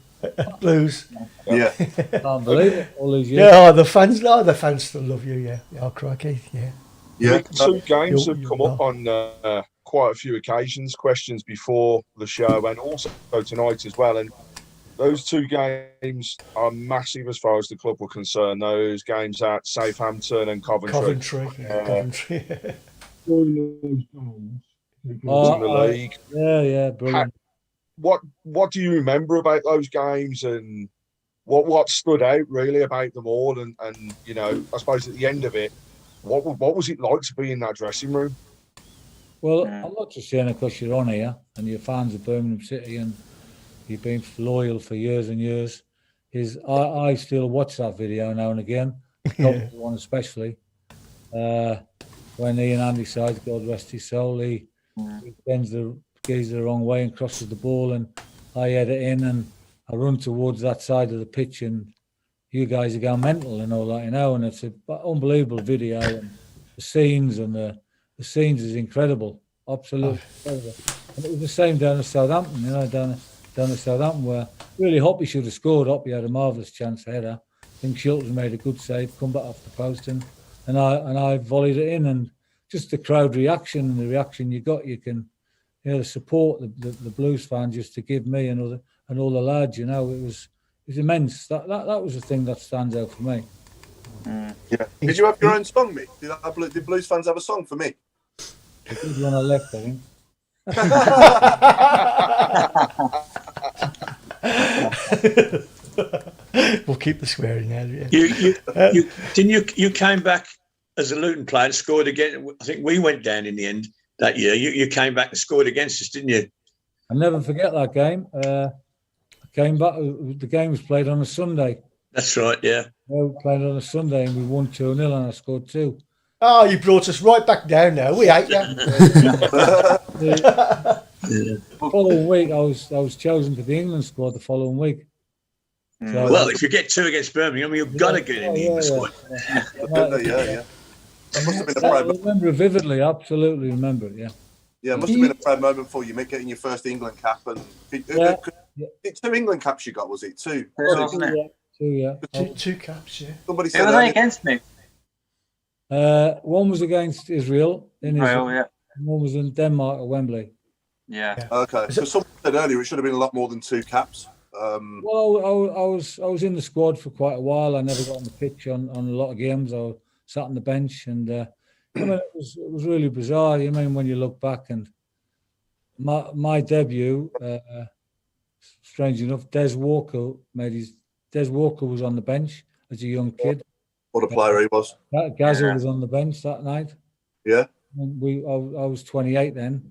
Blues. Yeah. Can't believe it. All these years. Yeah, the fans still love you. Yeah. Oh crikey, yeah. Yeah. 2 games have come up on quite a few occasions. Questions before the show and also tonight as well. And those 2 games are massive as far as the club were concerned. Those games at Southampton and Coventry. Coventry. In the league. Yeah, brilliant. What do you remember about those games, and what stood out really about them all? And you know, I suppose at the end of it, what was it like to be in that dressing room? Well, I'm not just saying it because you're on here and you're fans of Birmingham City and you've been loyal for years and years. I still watch that video now and again, one especially. When Ian Andy-Sides, God rest his soul, he bends the geezer the wrong way and crosses the ball, and I head it in and I run towards that side of the pitch, and you guys are going mental and all that, you know, and it's an unbelievable video, and the scenes is incredible, absolutely incredible. And it was the same down at Southampton, you know, down at Southampton, where really Hoppy should have scored. Hoppy had a marvellous chance header. I think Shilton's made a good save, come back off the post, and I volleyed it in, and just the crowd reaction and the reaction you got, you can, you know, the support the Blues fans used to give me and all the lads, you know, it was immense. That was the thing that stands out for me. Yeah. Did you have your own song, Mick? Did Blues fans have a song for me? I did when I left, I think. We'll keep the swearing out. You came back as a Luton player and scored again. I think we went down in the end that year. You came back and scored against us, didn't you? I'll never forget that game. I came back. The game was played on a Sunday. That's right. Yeah. We played on a Sunday and we won 2-0, and I scored 2. Oh, you brought us right back down now. We hate you. The following week, I was chosen for the England squad. The following week. So, well, if you get 2 against Birmingham, you've got to get in the England squad. Yeah. That must have been a proud moment. I remember it vividly. Absolutely remember it. Yeah. Yeah, it must have been a proud moment for you, Mick, getting your first England cap. And 2 England caps you got, was it? 2. Wasn't it? Two, yeah. Two caps, yeah. Somebody Who said were they earlier- against me? One was against Israel in Israel. Yeah. And one was in Denmark at Wembley. Yeah. Okay, so someone said earlier it should have been a lot more than 2 caps. Well, I was in the squad for quite a while. I never got on the pitch on a lot of games. I sat on the bench, and I mean, it was really bizarre. You mean when you look back, and my debut, strange enough, Des Walker was on the bench as a young kid. What a player he was. Gazza was on the bench that night. Yeah. And I was 28 then.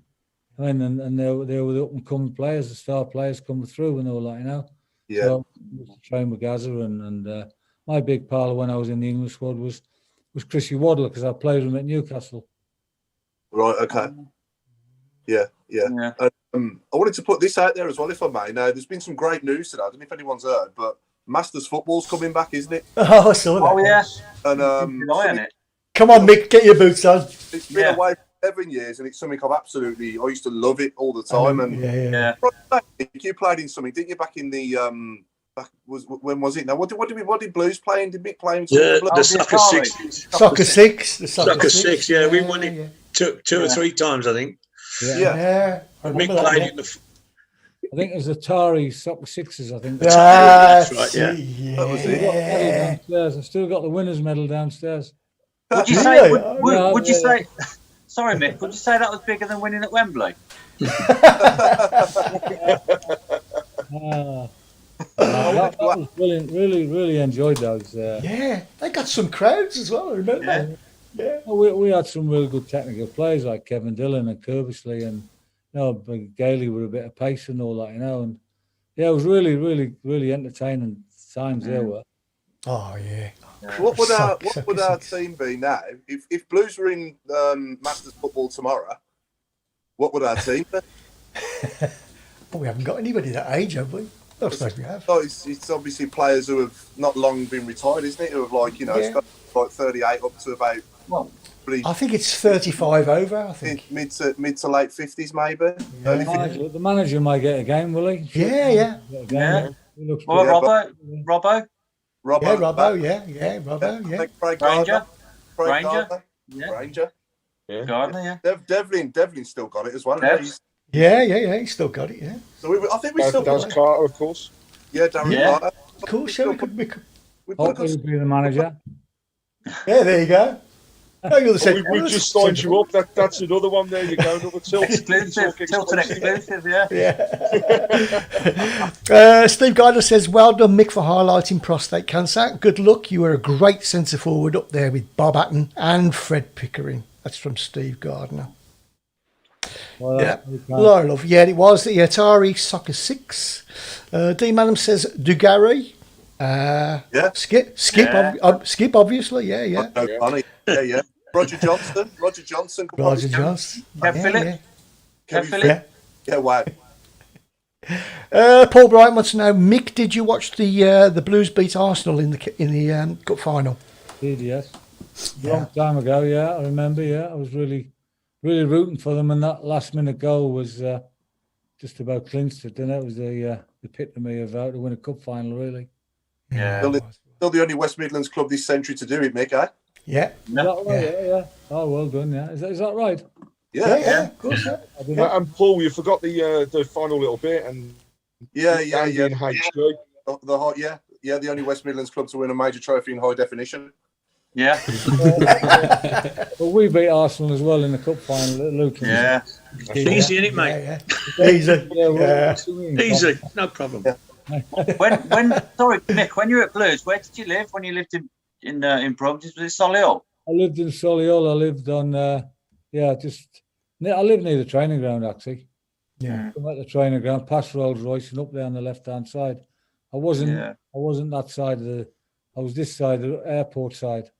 I mean, and they were the up and coming players, the star players coming through and all that, you know. Yeah. So I used to train with Gazza, and my big pal when I was in the English squad was Chrissy Waddler, because I played with him at Newcastle. Right. Okay. Yeah. I wanted to put this out there as well, if I may. Now, there's been some great news today. I don't know if anyone's heard, but Masters football's coming back, isn't it? Oh, I saw that. Oh, yeah. And Keep an eye on it. Come on, Mick, get your boots on. it's been away for 7 years, and it's something I used to love it all the time. And Yeah. you played in something, didn't you? Back in the when was it? Now, what did Blues play in? Did Mick play in? The Soccer Six. Soccer Six. The Soccer Six, yeah. We won it two or three times, I think. Yeah. I Mick remember played that, in the... I think it was Atari Soccer Sixes, I think. That's right, yeah. That was it. Medal downstairs. I've still got the winner's medal downstairs. Would you say? Would you say? Sorry, Mick. Would you say that was bigger than winning at Wembley? That was brilliant. Really enjoyed those. Yeah, they got some crowds as well, I remember. Yeah. We had some really good technical players like Kevin Dillon and Kirbysley, and Gailey with a bit of pace and all that, you know. And yeah, it was really entertaining times there were. Oh yeah. What would our team be now if Blues were in Masters football tomorrow? What would our team be? But we haven't got anybody that age, have we? I suppose we have. Oh, it's obviously players who have not long been retired, isn't it? Who have like 38 up to about. Well, I think it's 35 over. I think mid to late 50s, maybe. Yeah. The manager might get a game, will he? Yeah. He looks well, good. Robbo. Robbo, yeah. Craig Ranger. Ranger. Yeah. Gardner, yeah. Devlin's still got it as well. Devs. Yeah. He's still got it. Yeah. So I think we still That was Carter, of course. Yeah, Darren Yeah. Carter. Of course, yeah. We could. Hopefully he'll be the manager. Yeah, there you go. Oh, you're the We've just signed you up. That's another one there. You go, another Tilton. Tilton exclusive, yeah. Steve Gardner says, well done, Mick, for highlighting prostate cancer. Good luck. You were a great centre forward up there with Bob Hatton and Fred Pickering. That's from Steve Gardner. Well, Yeah, Laura Love. Yeah, it was the Atari Soccer 6. D. Madam says Dugarry. Skip, Skip, obviously. Yeah. Yeah. Roger Johnson. Roger Johnson. Kev Phillip. Yeah, wow. Paul Bryant wants to know, Mick, did you watch the Blues beat Arsenal in the cup final? Did, yes. A long time ago, yeah. I remember, yeah. I was really rooting for them, and that last minute goal was just about clinched it. And that was the epitome of how to win a cup final, really. Yeah. Still the only West Midlands club this century to do it, Mick, eh? Yeah. Yeah. Oh, well done, yeah. Is that right? Yeah. Of course, yeah. And Paul, you forgot the final little bit, and Yeah. in HD. The only West Midlands club to win a major trophy in high definition. Yeah. But we beat Arsenal as well in the cup final at Luton. Yeah. Easy, innit, mate? Yeah. Easy. Easy, no problem. Yeah. Sorry, Mick, when you were at Blues, where did you live when you lived in Brum? Was it Solihull? I lived in Solihull. I lived on, I lived near the training ground, actually. Yeah. I'm at the training ground, past Rolls Royce and up there on the left-hand side. I wasn't that side of the, I was this side, the airport side.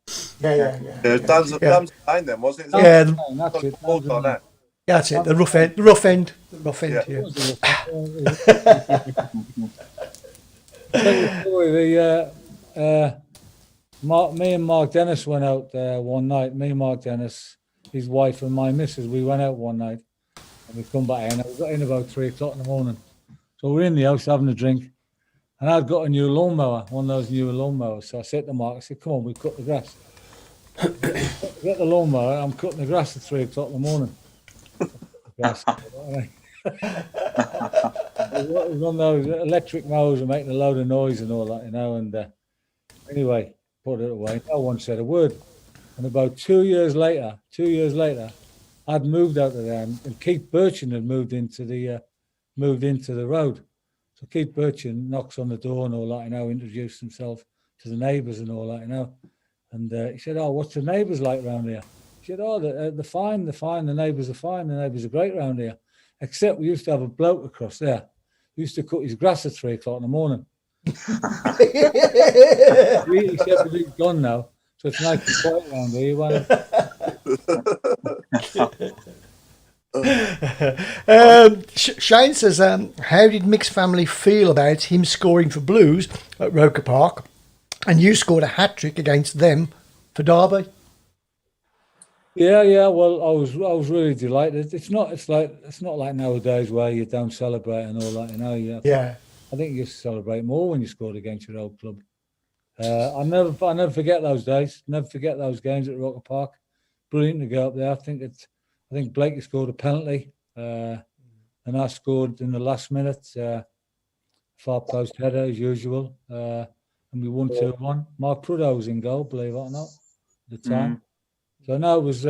Yeah. Dan's behind them, wasn't it? Yeah, That's it. that's it. The rough end. Me and Mark Dennis went out there one night. Me, Mark Dennis, his wife, and my missus. We went out one night, and we come back in. We got in about 3 o'clock in the morning. So we're in the house having a drink, And I'd got a new lawnmower, one of those new lawnmowers. So I said to Mark, I said, come on, we cut the grass. Get the lawnmower, I'm cutting the grass at 3 o'clock in the morning. It was on those electric mowers and making a load of noise and all that, and anyway, put it away. No one said a word. And about 2 years later, I'd moved out of there, and Keith Birchin had moved into the road. So Keith Birchin knocks on the door and all that, introduced himself to the neighbours and all that, And he said, "Oh, what's the neighbours like round here?" He said, "Oh, they're fine, the neighbours are fine, the neighbours are great round here. Except we used to have a bloke across there who used to cut his grass at 3 o'clock in the morning." He said, "But he's gone now, so it's nice and quiet round here." Shane says, how did Mick's family feel about him scoring for Blues at Roker Park, and you scored a hat-trick against them for Derby? Yeah. Well, I was really delighted. It's not like nowadays where you don't celebrate and all that. Yeah. I think you celebrate more when you scored against your old club. I never forget those days. Never forget those games at Roker Park. Brilliant to go up there. I think Blakey scored a penalty, and I scored in the last minute, far post header as usual, and we won 2-1. Mark Prudhoe was in goal, believe it or not, at the time. So no, it was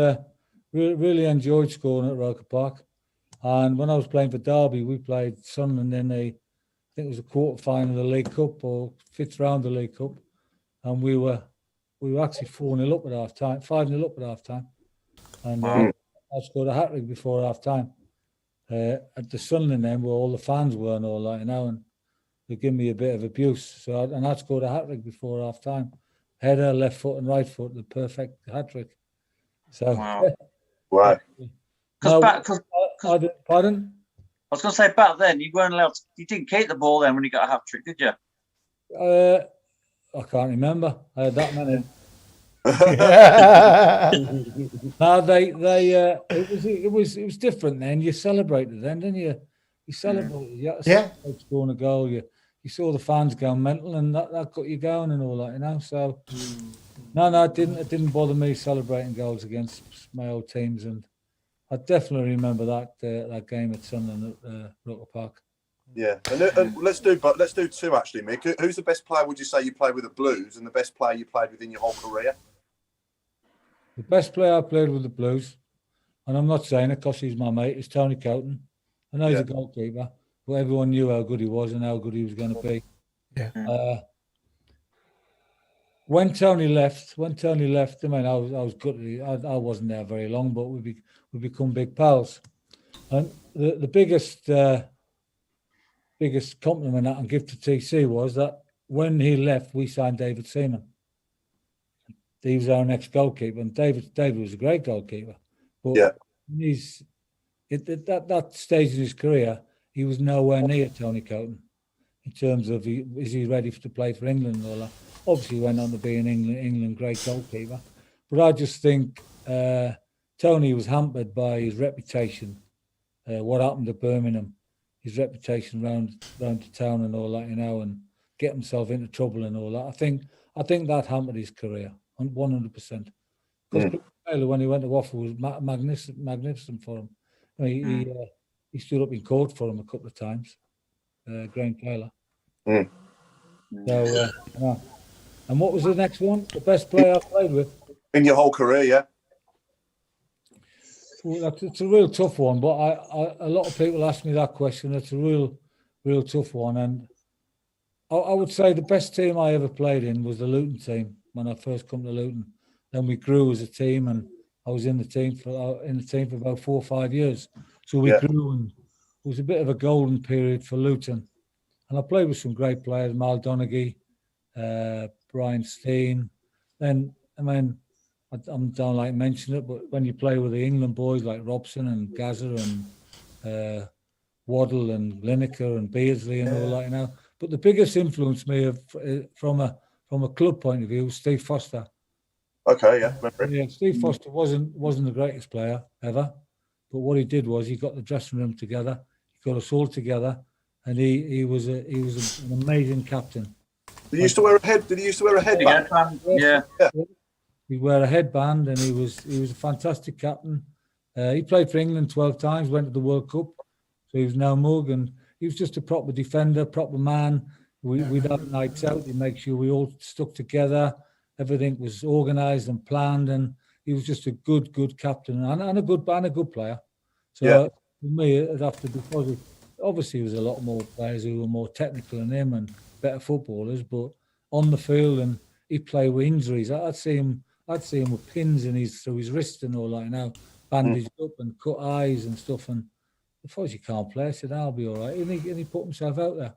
really enjoyed scoring at Roker Park. And when I was playing for Derby, we played Sunderland in I think it was a quarter final of the League Cup or 5th round of the League Cup, and we were actually 4-0 up at half time, 5-0 up at half time, and I scored a hat-trick before half time at the Sunderland end where all the fans were and all that, and they give me a bit of abuse. So I scored a hat-trick before half time, header, left foot and right foot, the perfect hat-trick. So, wow. Pardon? I was going to say, back then you weren't allowed. You didn't keep the ball then when you got a hat trick, did you? I can't remember. I had that many. No, it was different then. You celebrated then, didn't you? You celebrated. Yeah. Scoring a goal. You saw the fans going mental, and that got you going and all that, So, no, it didn't bother me celebrating goals against my old teams, and I definitely remember that game at Sunderland at Roker Park. Yeah, and let's do two actually, Mick. Who's the best player would you say you played with the Blues, and the best player you played with in your whole career? The best player I played with the Blues, and I'm not saying it because he's my mate, is Tony Cowton. I know he's a goalkeeper, but everyone knew how good he was and how good he was going to be. Yeah. When Tony left, I mean, I was good. I wasn't there very long, but we become big pals. And the biggest compliment I can give to TC was that when he left, we signed David Seaman. He was our next goalkeeper, and David was a great goalkeeper. But that stage in his career, he was nowhere near Tony Cowton in terms of is he ready to play for England and all that. Obviously, he went on to be an England great goalkeeper. But I just think Tony was hampered by his reputation. What happened at Birmingham, his reputation round the town and all that, and get himself into trouble and all that. I think that hampered his career 100%. Because Taylor, when he went to Waffle, was magnificent for him. I mean, he stood up in court for him a couple of times. Graham Taylor. So, and what was the next one? The best player I played with in your whole career, yeah. Well, it's a real tough one, but a lot of people ask me that question. It's a real tough one, and I would say the best team I ever played in was the Luton team when I first come to Luton. Then we grew as a team, and I was in the team for about 4 or 5 years. So we grew, and it was a bit of a golden period for Luton. And I played with some great players, Mal Donaghy, Brian Steen. Then, I mean, I don't like mentioning it, but when you play with the England boys like Robson and Gazza and Waddle and Lineker and Beardsley and all that, But the biggest influence me from a club point of view was Steve Foster. Okay, yeah. Yeah, Steve Foster wasn't the greatest player ever, but what he did was he got the dressing room together, he got us all together, and he was an amazing captain. Did he used to wear a headband? Yeah. He'd wear a headband, and he was a fantastic captain. He played for England 12 times, went to the World Cup, so he was no mug, and he was just a proper defender, proper man. We'd have nights out to make sure we all stuck together. Everything was organised and planned, and he was just a good captain and a good player. So for me, it'd have to be positive. Obviously, there was a lot more players who were more technical than him and better footballers, but on the field, and he'd play with injuries. I'd see him with pins through his wrist and all that, bandaged up and cut eyes and stuff. And I thought, you can't play. I said, I'll be all right. And he put himself out there.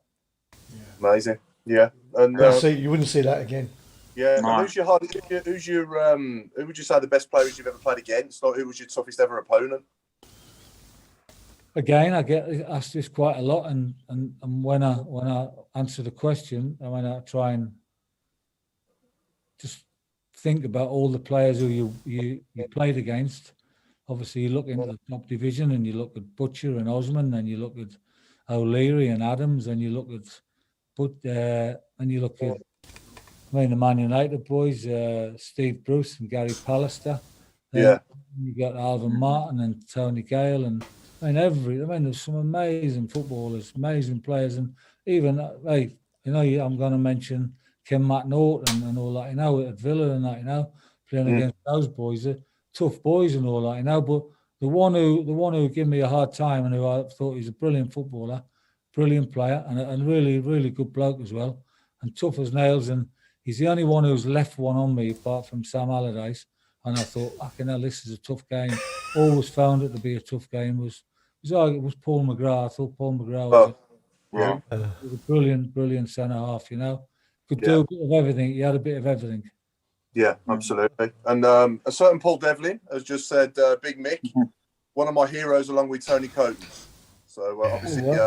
Yeah. Amazing. Yeah. And you wouldn't see that again. Yeah. No. Who would you say the best players you've ever played against? Or who was your toughest ever opponent? Again, I get asked this quite a lot, and when I answer the question, and when I try and just think about all the players who you played against, obviously you look into the top division, and you look at Butcher and Osman, and you look at O'Leary and Adams, and you look at the Man United boys, Steve Bruce and Gary Pallister. You got Alvin Martin and Tony Gale, and there's some amazing footballers, amazing players, and even I'm going to mention Ken McNaughton and all that, at Villa and that, playing against those boys, they're tough boys and all that, But the one who gave me a hard time, and who I thought he was a brilliant footballer, brilliant player, and really, really good bloke as well, and tough as nails, and he's the only one who's left one on me apart from Sam Allardyce. And I thought, this is a tough game. Always found it to be a tough game. It was Paul McGrath. I thought Paul McGrath was a brilliant centre half. Could do a bit of everything. He had a bit of everything. Yeah, absolutely. And a certain Paul Devlin has just said, "Big Mick, one of my heroes, along with Tony Coton." So obviously,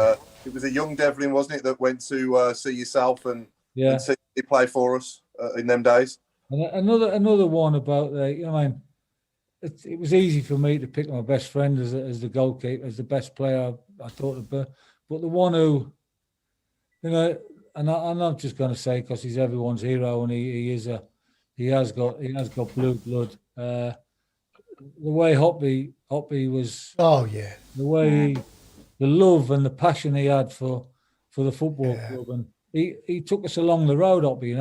it was a young Devlin, wasn't it, that went to see yourself and see you play for us in them days. And another one about it was easy for me to pick my best friend as the goalkeeper, as the best player I thought of, but the one who, and I'm not just going to say because he's everyone's hero, and he has got blue blood. The way Hoppy was, the way the love and the passion he had for the football club, and he took us along the road, Hoppy.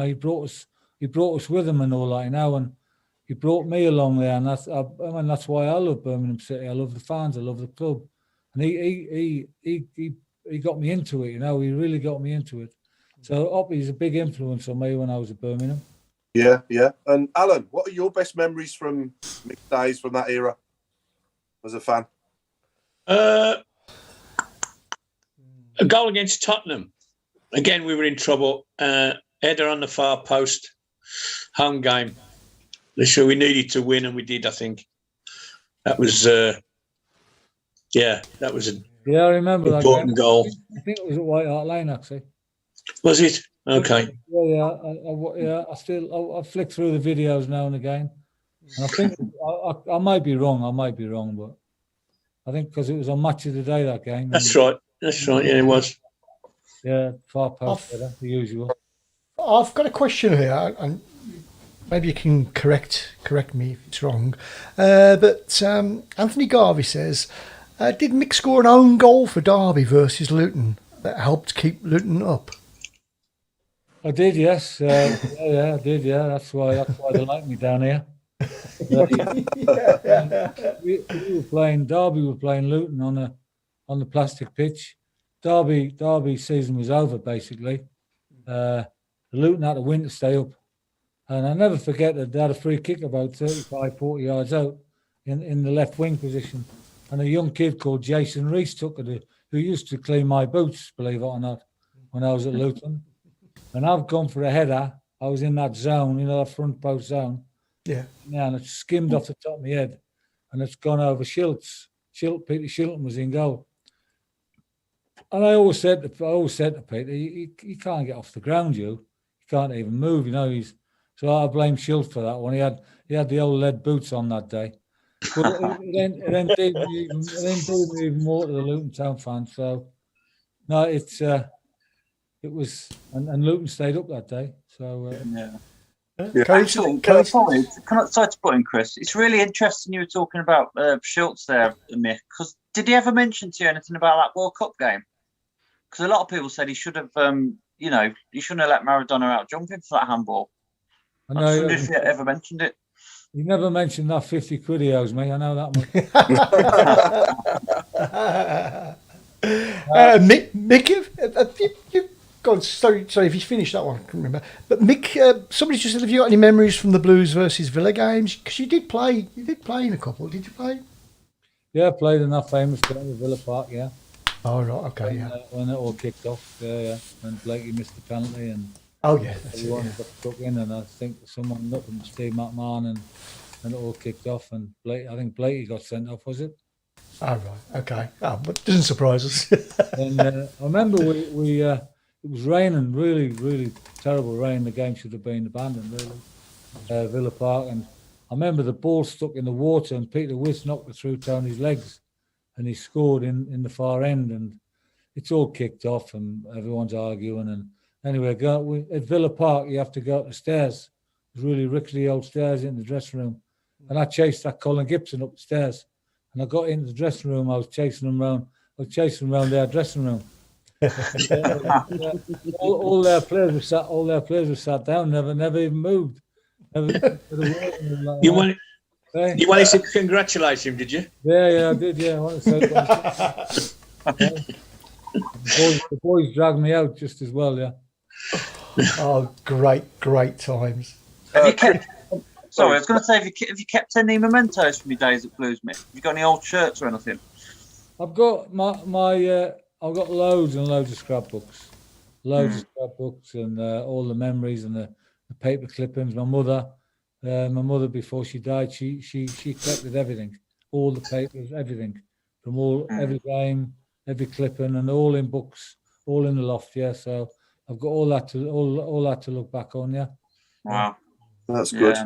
He brought us with him and all that, and he brought me along there, and that's why I love Birmingham City. I love the fans, I love the club, and he got me into it. He really got me into it. So Hoppy's a big influence on me when I was at Birmingham. Yeah. And Alan, what are your best memories from Mick's days from that era as a fan? A goal against Tottenham. Again, we were in trouble. Header on the far post. Home game. So we needed to win, and we did, I think. That was, that was an I remember important goal. I think it was at White Hart Lane, actually. Was it? Okay. I flick through the videos now and again. And I think, I might be wrong, but I think because it was on Match of the Day, that game. That's right, it was. Yeah, far post header, the usual. I've got a question here, and maybe you can correct me if it's wrong. But Anthony Garvey says, did Mick score an own goal for Derby versus Luton that helped keep Luton up? I did, yes. I did. That's why they like me down here. We were playing Derby. We were playing Luton on the plastic pitch. Derby season was over basically. Luton had to win to stay up, and I never forget that they had a free kick about 35-40 yards out in the left wing position, and a young kid called Jason Rees took it, who used to clean my boots, believe it or not, when I was at Luton. And I've gone for a header. I was in that zone, that front post zone. Yeah. And it skimmed off the top of my head, and it's gone over Peter Shilton was in goal. And I always said to Peter, you can't get off the ground, you can't even move, so I blame Schilt for that one. He had the old lead boots on that day. But it then did me even more to the Luton Town fans. So no, it was, and Luton stayed up that day. So Actually, sorry to put in, Chris. It's really interesting you were talking about Schultz there, Mick. Because did he ever mention to you anything about that World Cup game? Because a lot of people said he should have, he shouldn't have let Maradona out jumping for that handball. I wonder if he ever mentioned it. He never mentioned that 50 quid he owes me. I know that much. Mick, you've gone. Sorry if you finished that one. I can't remember. But Mick, somebody just said, have you got any memories from the Blues versus Villa games? Because you did play in a couple. Did you play? Yeah, I played in that famous game at Villa Park. Yeah. Oh right, okay, when it all kicked off, when Blakey missed the penalty and everyone got stuck in, and I think someone up from Steve McMahon and it all kicked off, and I think Blakey got sent off, was it? Oh right, okay. Oh, but it doesn't surprise us. And I remember we it was raining, really, really terrible rain. The game should have been abandoned, really. Villa Park, and I remember the ball stuck in the water, and Peter Wiss knocked it through Tony's legs. And he scored in the far end, and it's all kicked off, and everyone's arguing. And anyway, at Villa Park, you have to go up the stairs. There's really rickety old stairs in the dressing room. And I chased that Colin Gibson up the stairs. And I got into the dressing room. I was chasing them around. I was chasing around their dressing room. all their players were sat down. Never even moved. You wanted to congratulate him, did you? Yeah, I did. Yeah, I want to say the boys dragged me out just as well. Yeah. Oh, great times. Have you kept? Sorry, I was going to say, have you kept any mementos from your days at Blues, Mick? Have you got any old shirts or anything? I've got I've got loads and loads of scrapbooks, and all the memories and the paper clippings. My mother, before she died, she collected everything, all the papers, everything, from every game, every clipping, and all in books, all in the loft. Yeah, so I've got all that to look back on. Yeah. Wow, that's good.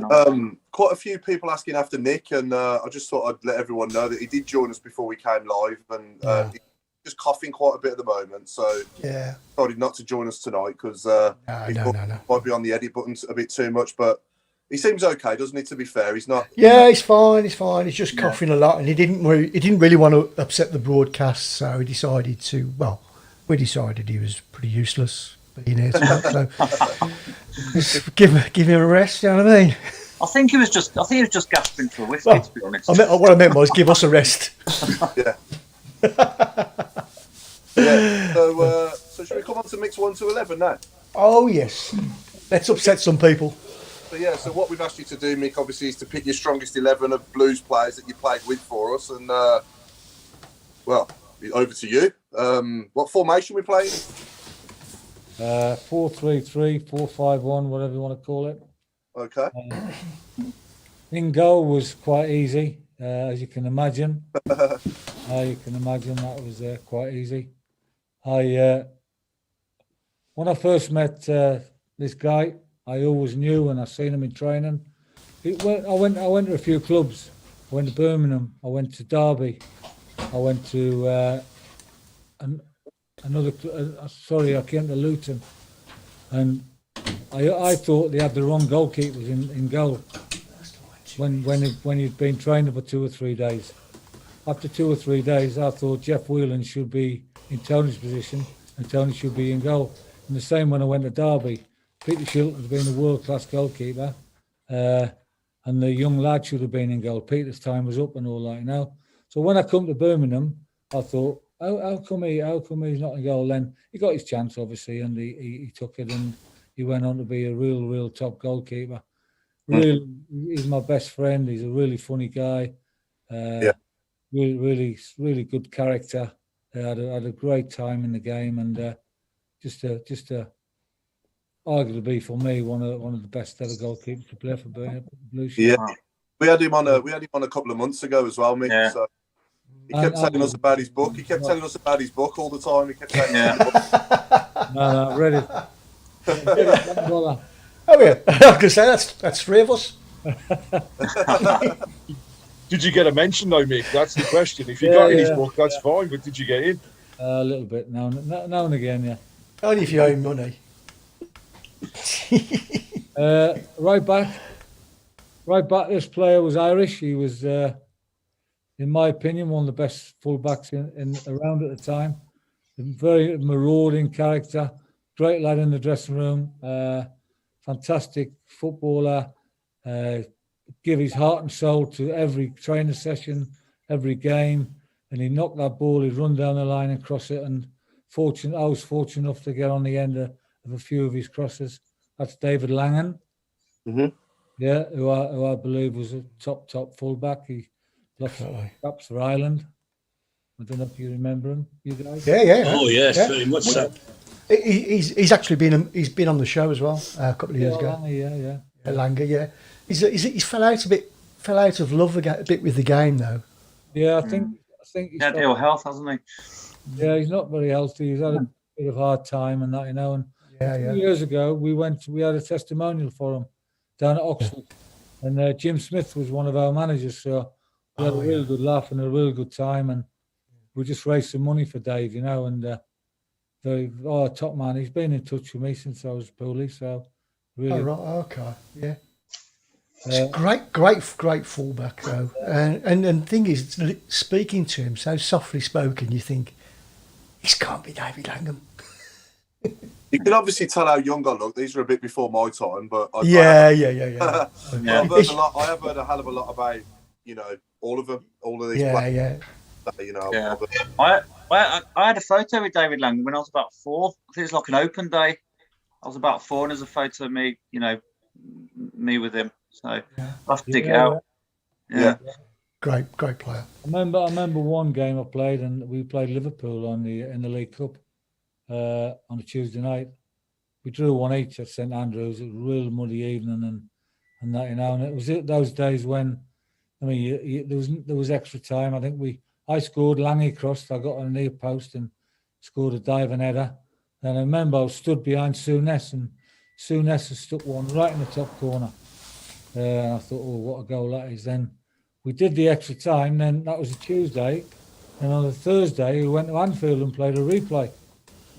Quite a few people asking after Nick, and I just thought I'd let everyone know that he did join us before we came live, and he's just coughing quite a bit at the moment. So decided not to join us tonight because might be on the edit buttons a bit too much, but. He seems okay, doesn't he? To be fair, he's not. Yeah, he's fine. He's just coughing a lot, and he didn't really want to upset the broadcast, so he decided to. Well, we decided he was pretty useless being here tonight, so just give him a rest. You know what I mean? I think he was just gasping for a whiskey. To be honest, what I meant was give us a rest. Yeah. Yeah. So should we come on to mix 1 to 11 now? Oh yes, let's upset some people. So what we've asked you to do, Mick, obviously, is to pick your strongest 11 of Blues players that you played with for us. And, over to you. What formation we playing? 4-3-3, 4-5-1, whatever you want to call it. Okay. In goal was quite easy, as you can imagine. That was quite easy. When I first met this guy, I always knew, and I seen him in training. I went to a few clubs. I went to Birmingham. I went to Derby. I went to another. I came to Luton, and I thought they had the wrong goalkeepers in goal. When he'd been training for 2 or 3 days. After 2 or 3 days, I thought Jeff Whelan should be in Tony's position, and Tony should be in goal. And the same when I went to Derby. Peter Shilton has been a world-class goalkeeper, and the young lad should have been in goal. Peter's time was up and all that, you know. So when I come to Birmingham, I thought, how come he's not in goal? Then he got his chance, obviously, and he took it, and he went on to be a real top goalkeeper. Really, he's my best friend. He's a really funny guy. Really good character. Had a great time in the game, and just a arguably for me one of the best ever goalkeepers to play for Blues. Yeah, we had him on a couple of months ago as well, Mick. Yeah. So he kept telling us about his book. He kept telling us about his book all the time. He kept saying, No, I read it. Oh yeah, I was going to say that's 3 of us. Did you get a mention though, Mick? That's the question. If you got in his book, that's fine. But did you get in? A little bit now and again, yeah. Only if you owe money. Right back. This player was Irish. He was, in my opinion, one of the best fullbacks in around at the time. A very marauding character, great lad in the dressing room, fantastic footballer. Give his heart and soul to every training session, every game, and he knocked that ball. He'd run down the line and cross it. And I was fortunate enough to get on the end of a few of his crosses. That's David Langan. Mm-hmm. Yeah, who I believe was a top fullback. He lost caps for Ireland. I don't know if you remember him, you guys. Yeah. Oh yes, very much so. He's actually been on the show as well a couple of years ago. Yeah. Langer, yeah. He fell out of love a bit with the game though. Yeah, I think he's had ill health, hasn't he? Yeah, he's not very healthy. He's had a bit of a hard time and that, you know. And a few years ago, we had a testimonial for him down at Oxford, and Jim Smith was one of our managers. So we had a real good laugh and a real good time, and we just raised some money for Dave, you know. And top man. He's been in touch with me since I was Pooley, so really. Oh, right, okay, yeah. It's great fullback though, and the thing is, speaking to him so softly spoken, you think this can't be David Langham. You can obviously tell how young I look. These are a bit before my time, but I have heard a hell of a lot about, you know, all of them, all of these. Yeah. You know, I had a photo with David Langham when I was about 4. I think it was like an open day. I was about 4, and there's a photo of me, you know, me with him. So I'll have to dig it out. Yeah. Great player. I remember one game I played, and we played Liverpool in the League Cup on a Tuesday night. We drew 1 each at St Andrews. It was a real muddy evening, and that, you know. And it was those days when, I mean, there was extra time. I think I scored. Langy crossed. I got on a near post and scored a diving header. And I remember I was stood behind Sue Ness, and Sue Ness has stuck one right in the top corner. I thought, oh, what a goal that is. Then we did the extra time. Then that was a Tuesday. And on the Thursday, we went to Anfield and played a replay.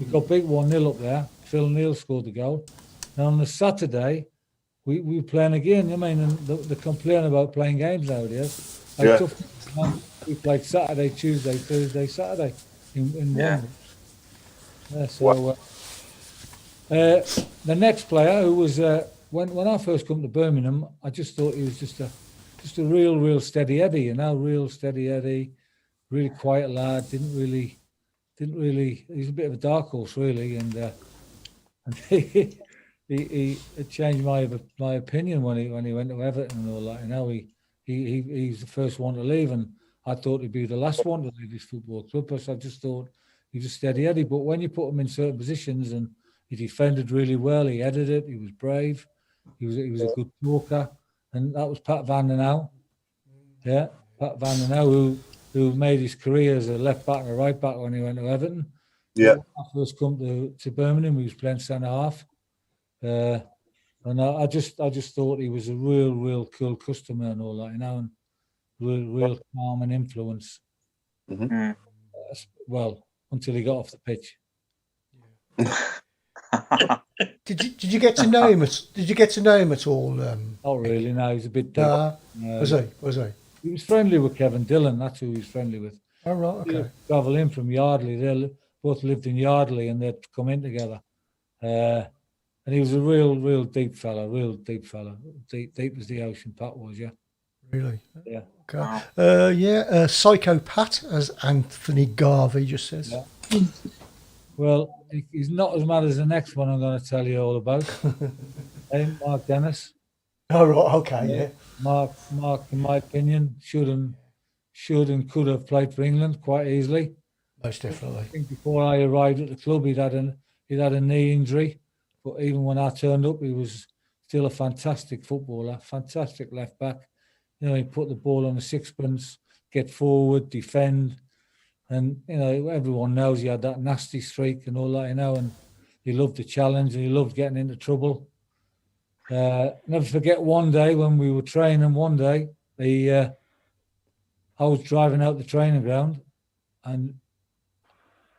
We got big 1-0 up there. Phil Neal scored the goal. And on the Saturday, we were playing again. I mean, and the complaint about playing games nowadays. We played Saturday, Tuesday, Thursday, Saturday in one. So the next player, who was when I first come to Birmingham, I just thought he was just a real steady Eddie, you know, real steady Eddie, really quiet lad. Didn't really. He's a bit of a dark horse, really, and he changed my opinion when he went to Everton and all that. You know, he's the first one to leave, and I thought he'd be the last one to leave this football club. Because I just thought he was a steady Eddie. But when you put him in certain positions, and he defended really well, he headed it, he was brave, he was a good talker, and that was Pat Van den Houw. Yeah, Pat Van den Houw, who made his career as a left back and a right back when he went to Everton. Yeah. When I first come to Birmingham, he was playing centre half. And I just thought he was a real cool customer and all that, you know, and real calm and influence. Mm-hmm. Well, until he got off the pitch. Did you get to know him? Did you get to know him at all? Not really. No, he's a bit dead. Was he? He was friendly with Kevin Dillon. That's who he was friendly with. Oh right, okay. He'd travel in from Yardley. They both lived in Yardley, and they'd come in together. And he was a real deep fella. Deep as the ocean. Pat was, yeah. Really? Yeah. Okay. Psychopath, as Anthony Garvey just says. Yeah. Well, he's not as mad as the next one I'm going to tell you all about. Mark Dennis. Oh, right, okay, yeah. Mark, in my opinion, should and could have played for England quite easily. Most definitely. I think before I arrived at the club, he'd had a knee injury, but even when I turned up, he was still a fantastic footballer, fantastic left back. You know, he put the ball on the sixpence, get forward, defend. And, you know, everyone knows he had that nasty streak and all that, you know, and he loved the challenge and he loved getting into trouble. Never forget one day when we were training I was driving out the training ground and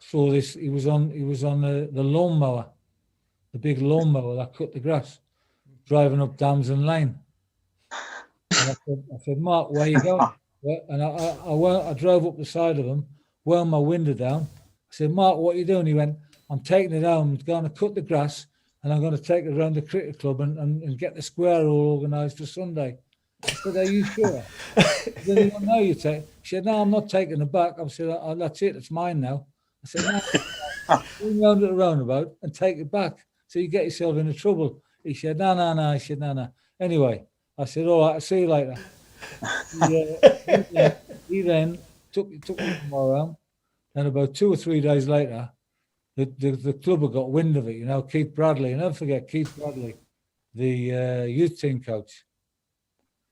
saw this. He was on the lawnmower, the big lawnmower that cut the grass, driving up Damson Lane. And I said, Mark, where you going? And I drove up the side of him, wound my window down. I said, Mark, what are you doing? He went, I'm taking it home. I'm going to cut the grass, and I'm going to take it around the cricket club and get the square all organised for Sunday. I said, are you sure? Did anyone know you take? She said, no, I'm not taking it back. I said, oh, that's it. It's mine now. I said, no, go round the roundabout and take it back so you get yourself into trouble. He said, no. I said, no. Anyway, I said, all right, I'll see you later. He then took me tomorrow home. And about 2 or 3 days later, the club had got wind of it. You know, Keith Bradley, and don't forget Keith Bradley, the youth team coach,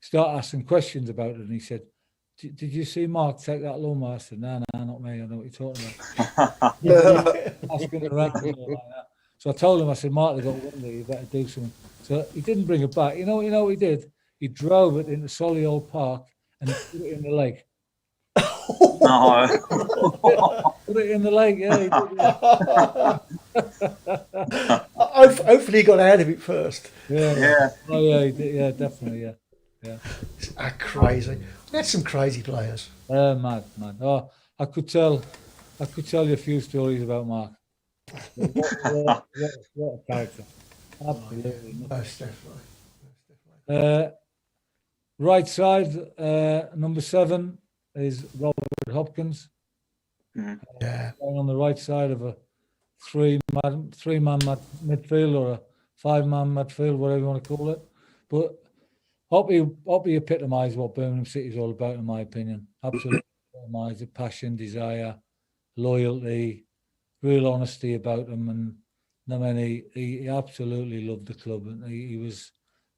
start asking questions about it. And he said, did you see Mark take that lawnmower? I said, no, not me. I know what you're talking about. Asking around like that. So I told him, I said, Mark, they got wind of it. You better do something. So he didn't bring it back. You know what he did? He drove it into Solihull Park and put it in the lake. No. Put it in the lake, yeah. He did, Hopefully he got out of it first. Yeah. Oh yeah, he did, yeah, definitely, yeah. It's crazy. That's some crazy players. Mad. Oh, I could tell you a few stories about Mark. What a character. Absolutely. Most definitely. Right side, number 7 is Robert Hopkins. Yeah. Playing on the right side of a three-man midfield or a 5-man midfield, whatever you want to call it. But Hoppy epitomised what Birmingham City is all about, in my opinion. Absolutely epitomised the passion, desire, loyalty, real honesty about him. And I mean, he absolutely loved the club. And his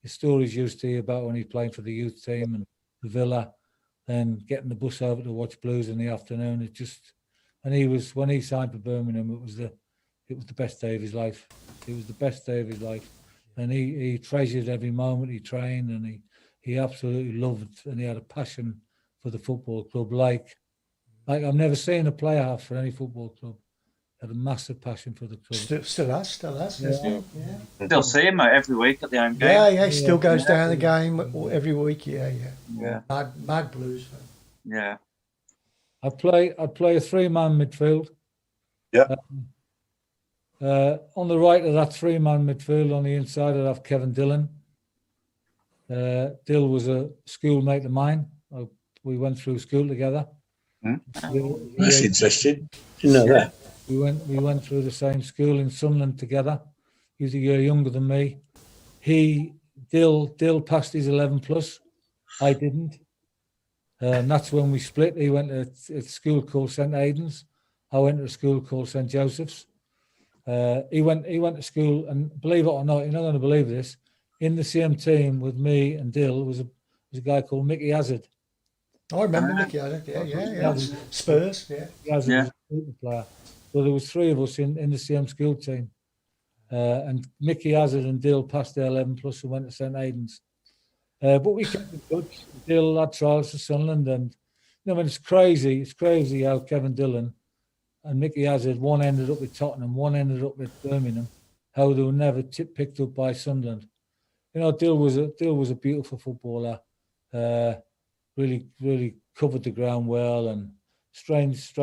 stories used to hear about when he played for the youth team and the Villa, and getting the bus over to watch Blues in the afternoon. And when he signed for Birmingham, it was the best day of his life. It was the best day of his life. And he treasured every moment he trained, and he absolutely loved, and he had a passion for the football club like I've never seen a player have for any football club. Had a massive passion for the club. Still has. Yeah. Still see him every week at the home game. Yeah. He still goes down the game every week. Yeah. Mad Blues fan. Yeah. I'd play a 3-man midfield. Yeah. On the right of that 3-man midfield, on the inside, I'd have Kevin Dillon. Dill was a schoolmate of mine. We went through school together. That's interesting. Didn't know that. We went through the same school in Sunderland together. He was a year younger than me. Dill passed his 11 plus. I didn't. And that's when we split. He went to a school called St. Aidan's. I went to a school called St. Joseph's. He went to school, and believe it or not, you're not going to believe this, in the same team with me and Dill was a guy called Mickey Hazard. I remember Mickey Hazard. Yeah. Spurs. Yeah. Hazard was a football player. So there was 3 of us in the same school team. And Mickey Hazard and Dill passed their 11 plus and went to St. Aidan's. But we kept in touch. Dill had trials for Sunderland, and it's crazy. It's crazy how Kevin Dillon and Mickey Hazard, one ended up with Tottenham, one ended up with Birmingham, how they were never picked up by Sunderland. Dill was a beautiful footballer. Really covered the ground well, and strange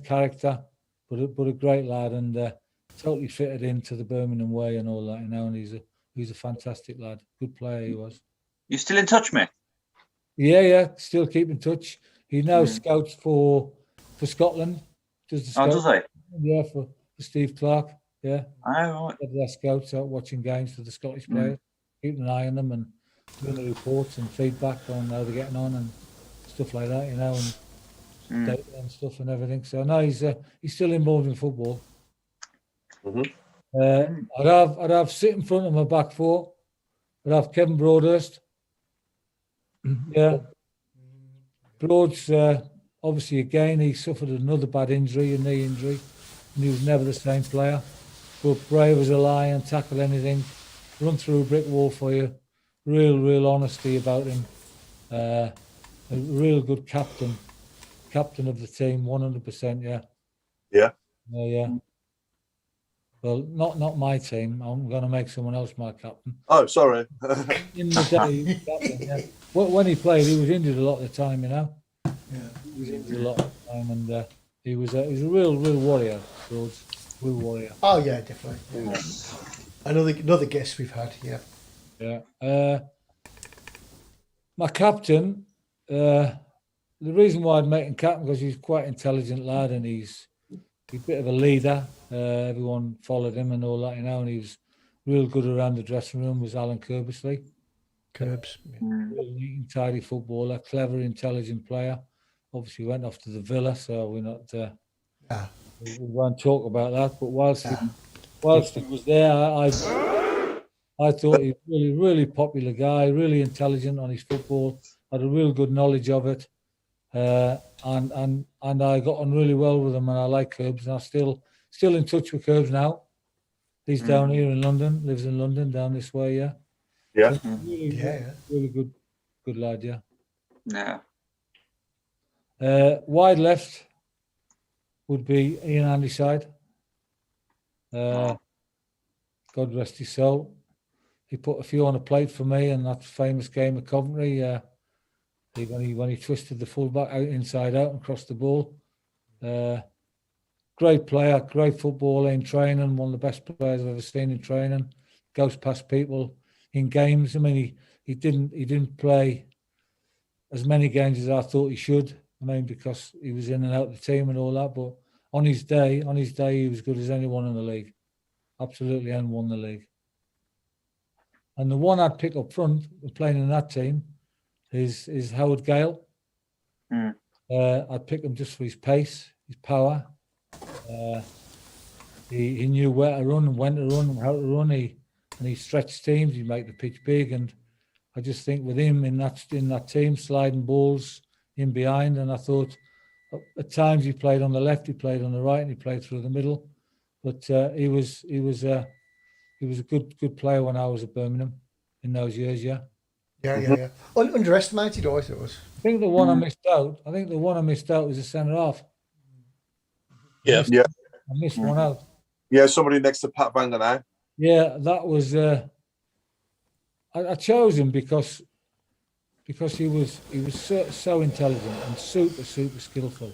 character, but a great lad, and totally fitted into the Birmingham way and all that. And he's a fantastic lad, good player he was. You still in touch, mate? Yeah, still keep in touch. He now scouts for Scotland. Does he? Yeah, for Steve Clark. Yeah. Oh, right. Their scouts out watching games for the Scottish players, keeping an eye on them and doing the reports and feedback on how they're getting on and stuff like that, and data and stuff and everything. So no, he's still involved in football. I'd have sit in front of my back 4. I'd have Kevin Broadhurst. Yeah. Broad's obviously again he suffered another bad injury, a knee injury, and he was never the same player. But brave as a lion, tackle anything, run through a brick wall for you. Real honesty about him. A real good captain of the team, 100%. Yeah. Yeah. Well, not my team. I'm going to make someone else my captain. Oh, sorry. In the day, he was captain, yeah. When he played, he was injured a lot of the time, you know. Yeah. He was injured a lot of the time, and he was a real warrior, George. Real warrior. Oh yeah, definitely. Yeah. Another guest we've had. Yeah. Yeah. My captain. The reason why I'd make him captain because he's quite an intelligent lad and he's a bit of a leader. Everyone followed him and all that, you know, and he was real good around the dressing room. Was Alan Kirbysley. Curbs. Real neat and tidy footballer, clever, intelligent player. Obviously went off to the Villa, so we're not. We won't talk about that. But whilst he was there, I thought he was really popular guy, really intelligent on his football, had a real good knowledge of it, and I got on really well with him, and I like Curbs, and I'm still in touch with Curbs now. He's down here in London, lives in London, down this way, yeah. Yeah. Really good lad, yeah. Yeah. Wide left would be Ian Handyside. God rest his soul. He put a few on a plate for me in that famous game at Coventry. When he twisted the fullback out inside out and crossed the ball. Great player, great footballer in training. One of the best players I've ever seen in training. Goes past people in games. I mean, he didn't play as many games as I thought he should. I mean, because he was in and out of the team and all that. But on his day, he was good as anyone in the league. Absolutely, and won the league. And the one I'd pick up front, playing in that team, is Howard Gale. I'd pick him just for his pace, his power. He knew where to run and when to run and how to run. He stretched teams. He made the pitch big, and I just think with him in that team, sliding balls in behind. And I thought at times he played on the left, he played on the right, and he played through the middle. But he was a good player when I was at Birmingham in those years. Yeah. Yeah. Underestimated, I thought. I think the one I missed out was a centre half. Yeah. I missed one out. Yeah, somebody next to Pat Van now. Yeah, that was. I chose him because he was so intelligent and super skillful,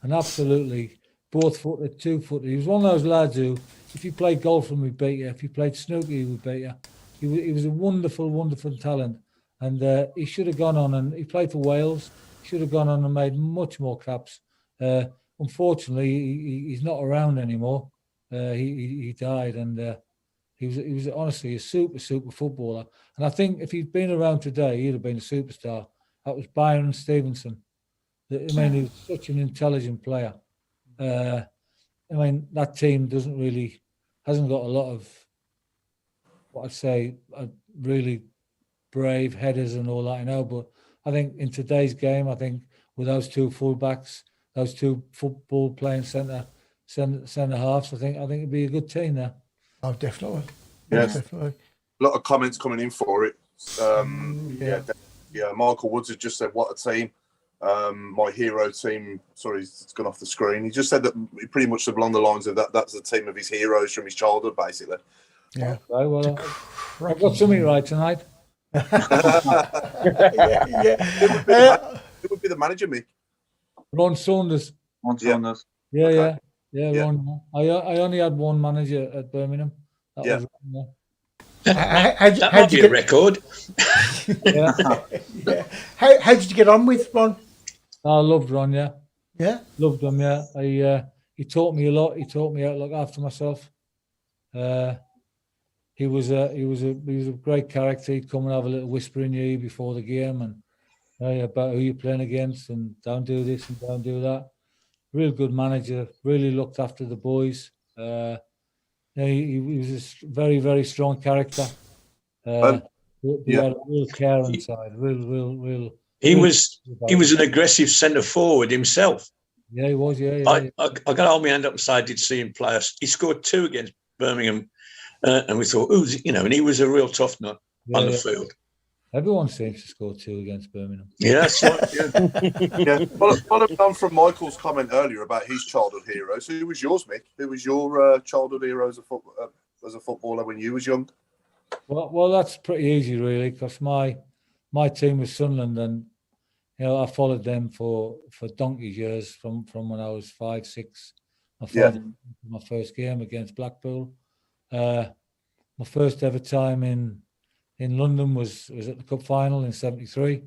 and absolutely both-footed, two-footed. He was one of those lads who, if you played golf with him, he'd beat you. If you played snooker, he would beat you. He was a wonderful talent, and he should have gone on and he played for Wales. He should have gone on and made much more caps. Unfortunately, he's not around anymore. He died, and he was honestly a super footballer. And I think if he'd been around today, he'd have been a superstar. That was Byron Stevenson. I mean, he was such an intelligent player. I mean, that team hasn't got a lot of, what I'd say, really brave headers and all that, but I think in today's game, I think with those two fullbacks, those two football playing centre halves, I think it'd be a good team there. Oh, definitely. Yes. Definitely. A lot of comments coming in for it. Michael Woods has just said, what a team. My hero team, sorry, it's gone off the screen. He just said that pretty much along the lines of that's the team of his heroes from his childhood, basically. Yeah. Okay, well, I've got something right tonight. It would be the manager, Mick. Ron Saunders. Yeah. Ron. I only had one manager at Birmingham. That was Ron, that might be a record. How did you get on with Ron? I loved Ron. Yeah. Loved him. Yeah. He taught me a lot. He taught me how to look after myself. He was a great character. He'd come and have a little whisper in your ear before the game and about who you're playing against and don't do this and don't do that. Real good manager. Really looked after the boys. He was a very strong character. He had a real care inside. Real. He was an aggressive centre forward himself. Yeah, he was. Yeah. I got to hold my hand up and say I did see him play. He scored 2 against Birmingham, and we thought, and he was a real tough nut on the field. Everyone seems to score 2 against Birmingham. Yeah, that's right. Yeah. Yeah. Following on from Michael's comment earlier about his childhood heroes, who was yours, Mick? Who was your childhood hero as a footballer when you was young? Well, that's pretty easy, really, because my team was Sunderland, and I followed them for donkey's years from when I was 5, 6. I followed my first game against Blackpool. My first ever time in London was at the cup final in '73.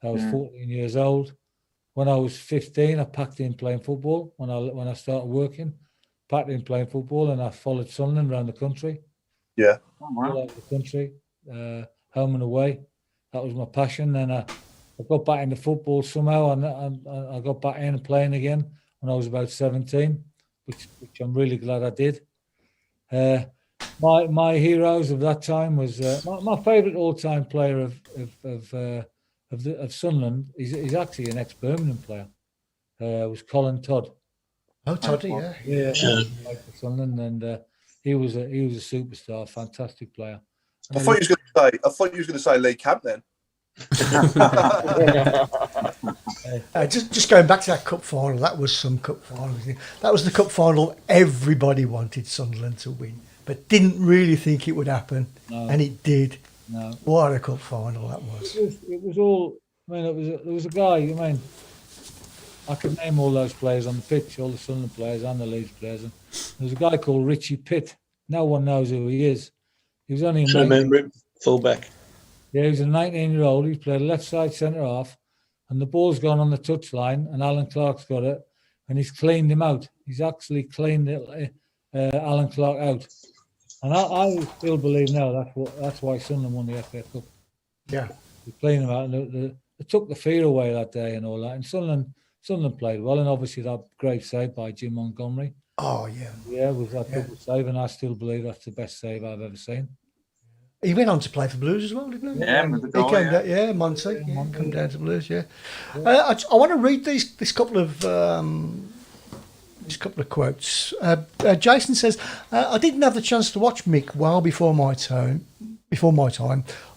I was 14 years old. When I was 15, I packed in playing football. When I started working, packed in playing football, and I followed Sunderland around the country. Yeah, all over the country, home and away. That was my passion. Then I got back into football somehow, and I got back in and playing again when I was about 17, which I'm really glad I did. My heroes of that time was my favourite all-time player of Sunderland. He's actually an ex-Birmingham player. Was Colin Todd. Oh, Toddy, yeah. Played for Sunderland, and he was a superstar, fantastic player. I thought you was going to say Lee Camp then. Just going back to that cup final, that was some cup final. That was the cup final everybody wanted Sunderland to win, but didn't really think it would happen, and it did. No. What a cup final that was! It was all. I mean, there was a guy. I mean, I could name all those players on the pitch, all the Sunderland players and the Leeds players. And there was a guy called Richie Pitt. No one knows who he is. He was only a fullback. Yeah, he was a 19-year-old. He played left side centre half, and the ball's gone on the touchline, and Alan Clark's got it, and he's cleaned him out. He's actually cleaned Alan Clark out, and I still believe now that's why Sunderland won the FA Cup. Yeah, they cleaned him out, and they took the fear away that day and all that. And Sunderland played well, and obviously that great save by Jim Montgomery. Oh yeah, yeah, was that double save, and I still believe that's the best save I've ever seen. He went on to play for Blues as well, didn't he? Yeah, with the goal, he came down, Monty. Yeah, come down to Blues. Yeah, I want to read this couple of quotes. Jason says, "I didn't have the chance to watch Mick well before my time.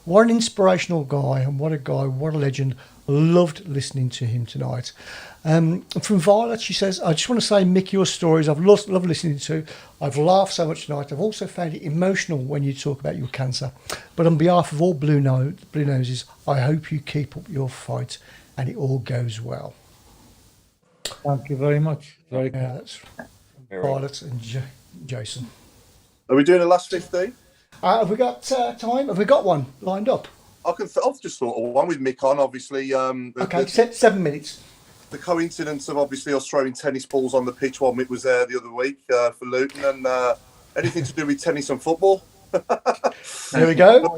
What an inspirational guy, and what a legend. Loved listening to him tonight." From Violet, she says, "I just want to say, Mick, your stories I've loved listening to. I've laughed so much tonight. I've also found it emotional when you talk about your cancer. But on behalf of all Blue Noses, I hope you keep up your fight and it all goes well." Thank you very much. Very good. That's Violet and Jason. Are we doing the last 15? Have we got time? Have we got one lined up? I've just thought of one with Mick on, obviously. Okay, 7 minutes. The coincidence of obviously us throwing tennis balls on the pitch while Mick was there the other week for Luton, and anything to do with tennis and football. There we go.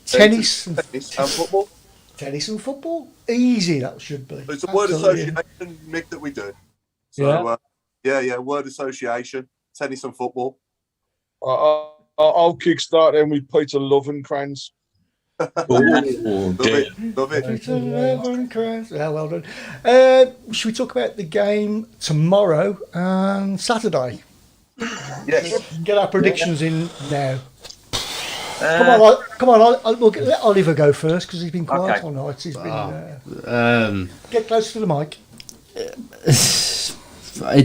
Tennis and football. Tennis and football. Easy, that should be. It's a word association, Mick, that we do. So, word association, tennis and football. I'll kickstart then with Peter Lovenkrands. Love it. Yeah, well done. Should we talk about the game tomorrow and Saturday? Yes. Get our predictions in now. Come on. We'll let Oliver go first because he's been quiet all night. He's been. Get close to the mic. It's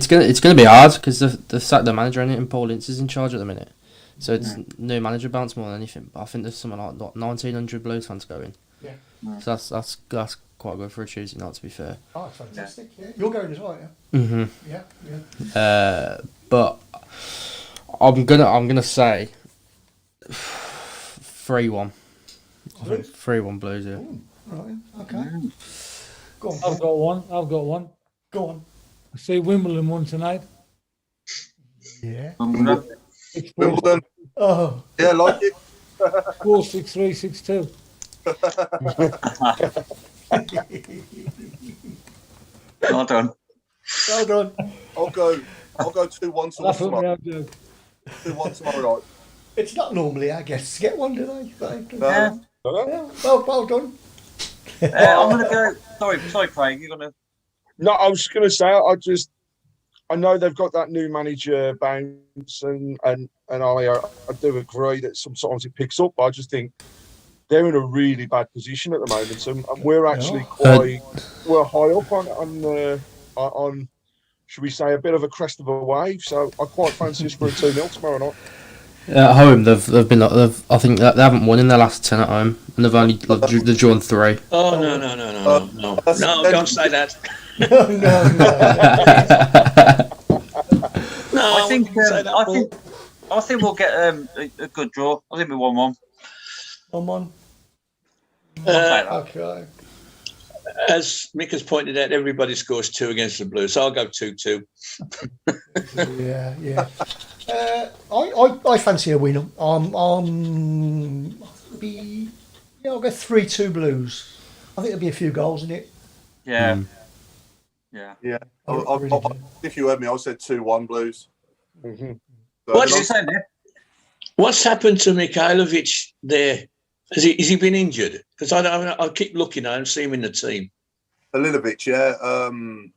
gonna be hard because the manager and Paul Ince is in charge at the minute. So it's new manager bounce more than anything. But I think there's something like 1,900 Blues fans going. Yeah. So that's quite good for a Tuesday night, to be fair. Oh, fantastic! Yeah. You're going as well, yeah. Mhm. Yeah. But I'm gonna say 3-1. 3-1 Blues. Yeah. Ooh, right. Okay. Go on. I've got one. Go on. I see Wimbledon won tonight. Yeah. Wimbledon. Oh. Yeah, like it. 4-6-3, 6-2. Well done. Well done. I'll go 2-1 tomorrow. 2-1 tomorrow night. It's not normally our guests get one, do they? No. Yeah. Well done. I'm going to go. Sorry, Craig. You're going to. No, I was going to say, I know they've got that new manager bounce, and I do agree that sometimes it picks up. But I just think they're in a really bad position at the moment, and we're actually we're high up on should we say a bit of a crest of a wave. So I quite fancy us for a 2-0 tomorrow night. At home, they've been. I think that they haven't won in their last 10 at home, and they've drawn 3. Oh no! Don't say that. No. I think we'll get a good draw. I think we 1-1. 1-1. Okay. As Mick has pointed out, everybody scores 2 against the Blues, so I'll go 2-2. Yeah. I fancy a win. I'll go 3-2 Blues. I think there'll be a few goals in it. Yeah. If you heard me, I said 2-1 Blues. Mm-hmm. What's happened to Mikhailovic there? Has he been injured? Because I keep looking, I don't see him in the team. A little bit, yeah. Sure. I'm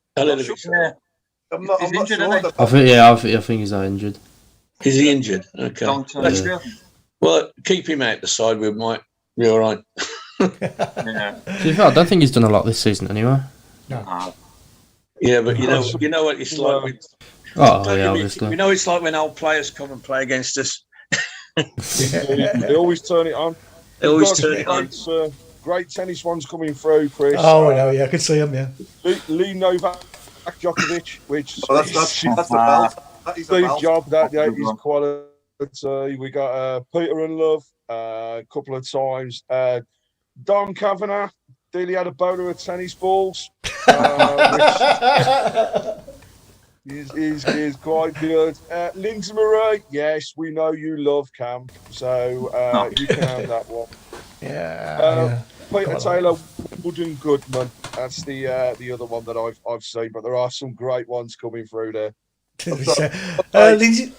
not injured, sure. I think he's injured. Is he injured? Okay. Well, keep him out the side. We might be all right. To be fair, I don't think he's done a lot this season anyway. No. Yeah, but you know what it's like with. Obviously. You know, it's like when old players come and play against us. They always turn it on. They always turn it on. Great tennis ones coming through, Chris. Oh, no, yeah, I could see him, yeah. Lee Novak Djokovic, which that's the belt. That is a belt. Job, that is quality. We got Peter and Love a couple of times. Don Kavanagh, daily had a bowler of tennis balls. Which is quite good. Lindsay Murray, yes, we know you love camp, so you can have that one. Yeah. Peter Taylor, Wooden Goodman. That's the other one that I've seen, but there are some great ones coming through there. Lindsay,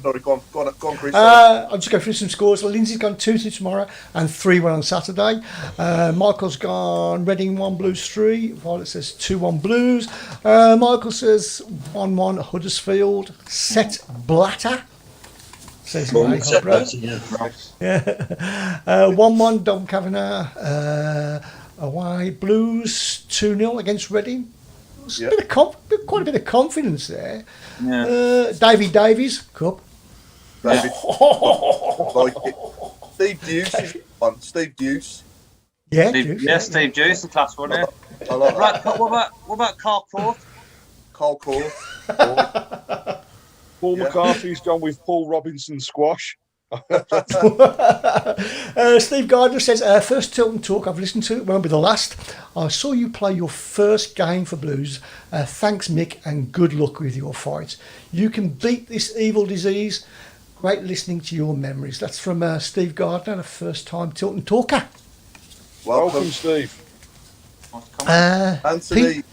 Sorry, go on, Chris. I'll just go through some scores. Lindsay's gone 2-2 tomorrow and 3-1 on Saturday. Michael's gone Reading 1, Blues 3. Violet says 2-1 Blues. Michael says 1-1 Huddersfield. Set Blatter says Michael, right? Yeah. 1-1 Dom Kavanagh. Away Blues 2-0 against Reading. Quite a bit of confidence there. Yeah. Davy Davies, Cup. David. Like it. Steve Deuce is on. Steve Deuce. Yeah, Steve Deuce, the class one, yeah. I like Right, what about Carl Court? Carl Court. Paul McCarthy's gone with Paul Robinson squash. Steve Gardner says, first Tilton Talk I've listened to, it won't be the last. I saw you play your first game for Blues. Thanks, Mick, and good luck with your fight. You can beat this evil disease. Great listening to your memories. That's from Steve Gardner, a first time Tilton Talker. Welcome Steve. Anthony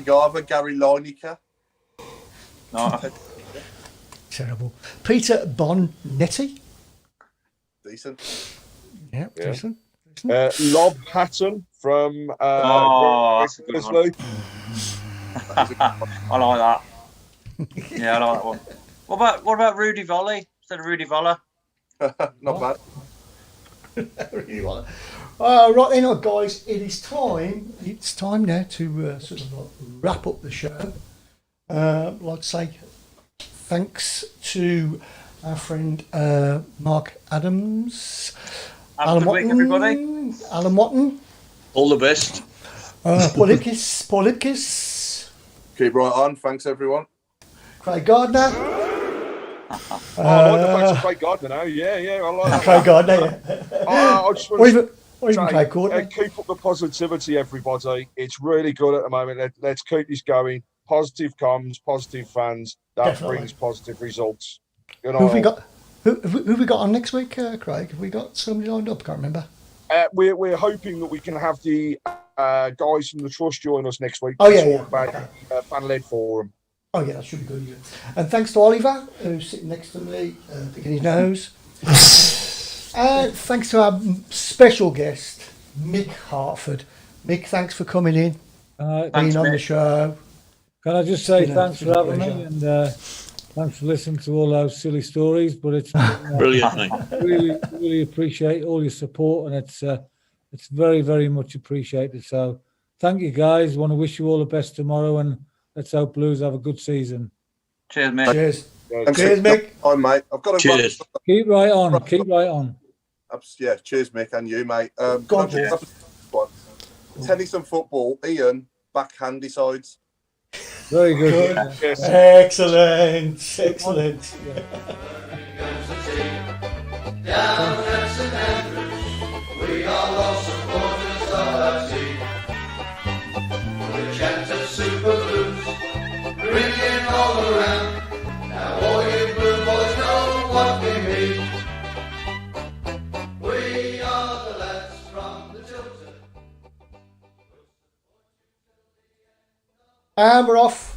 Garver, Gary Lineker. No. Terrible. Peter Bonnetti. Decent. Yeah. Decent. Lob Hatton from that's a good one. I like that. Yeah, I like that one. What about Rudy Volley? Instead of Rudy Voller? Not bad. Really like right then, guys, it's time now to sort of wrap up the show. I'd like to say thanks to our friend Mark Adams. Have a good week, everybody. Alan Watton. All the best. Paul Lipkiss. Keep right on. Thanks, everyone. Craig Gardner. I like the fact of Craig Gardner now. Yeah, I like that. Craig Gardner, yeah. I just want or even Craig Gordon. Keep up the positivity, everybody. It's really good at the moment. Let's keep this going. Positive comms, positive fans. That Definitely. brings positive results. Who have we got? Who we got on next week, Craig? Have we got somebody lined up? Can't remember. We're hoping that we can have the guys from the Trust join us next week. Oh, to yeah, talk about fan-led forum. Oh yeah, that should be good. Yeah. And thanks to Oliver, who's sitting next to me, picking his nose. And thanks to our special guest, Mick Harford. Mick, thanks for coming in, being on the show. Can I just say thanks for having me, and Thanks for listening to all those silly stories, but it's Brilliant, mate. really appreciate all your support, and it's very, very much appreciated. So thank you, guys. Want to wish you all the best tomorrow, and let's hope Blues have a good season. Cheers, mate. Cheers. Thanks Cheers, for your Mick. time, mate. I've got to Cheers. Keep right on. Keep right on. Yeah, cheers, Mick, and you, mate. Go on, one. Tennis and football. Ian, backhand decides. Very good. Excellent. Excellent. Down at St Andrews, we are all supporters of our team. We chant of Super Blues, ringing all around. Now all you blue boys know what we mean. We are the lads from the Tilton. And we're off.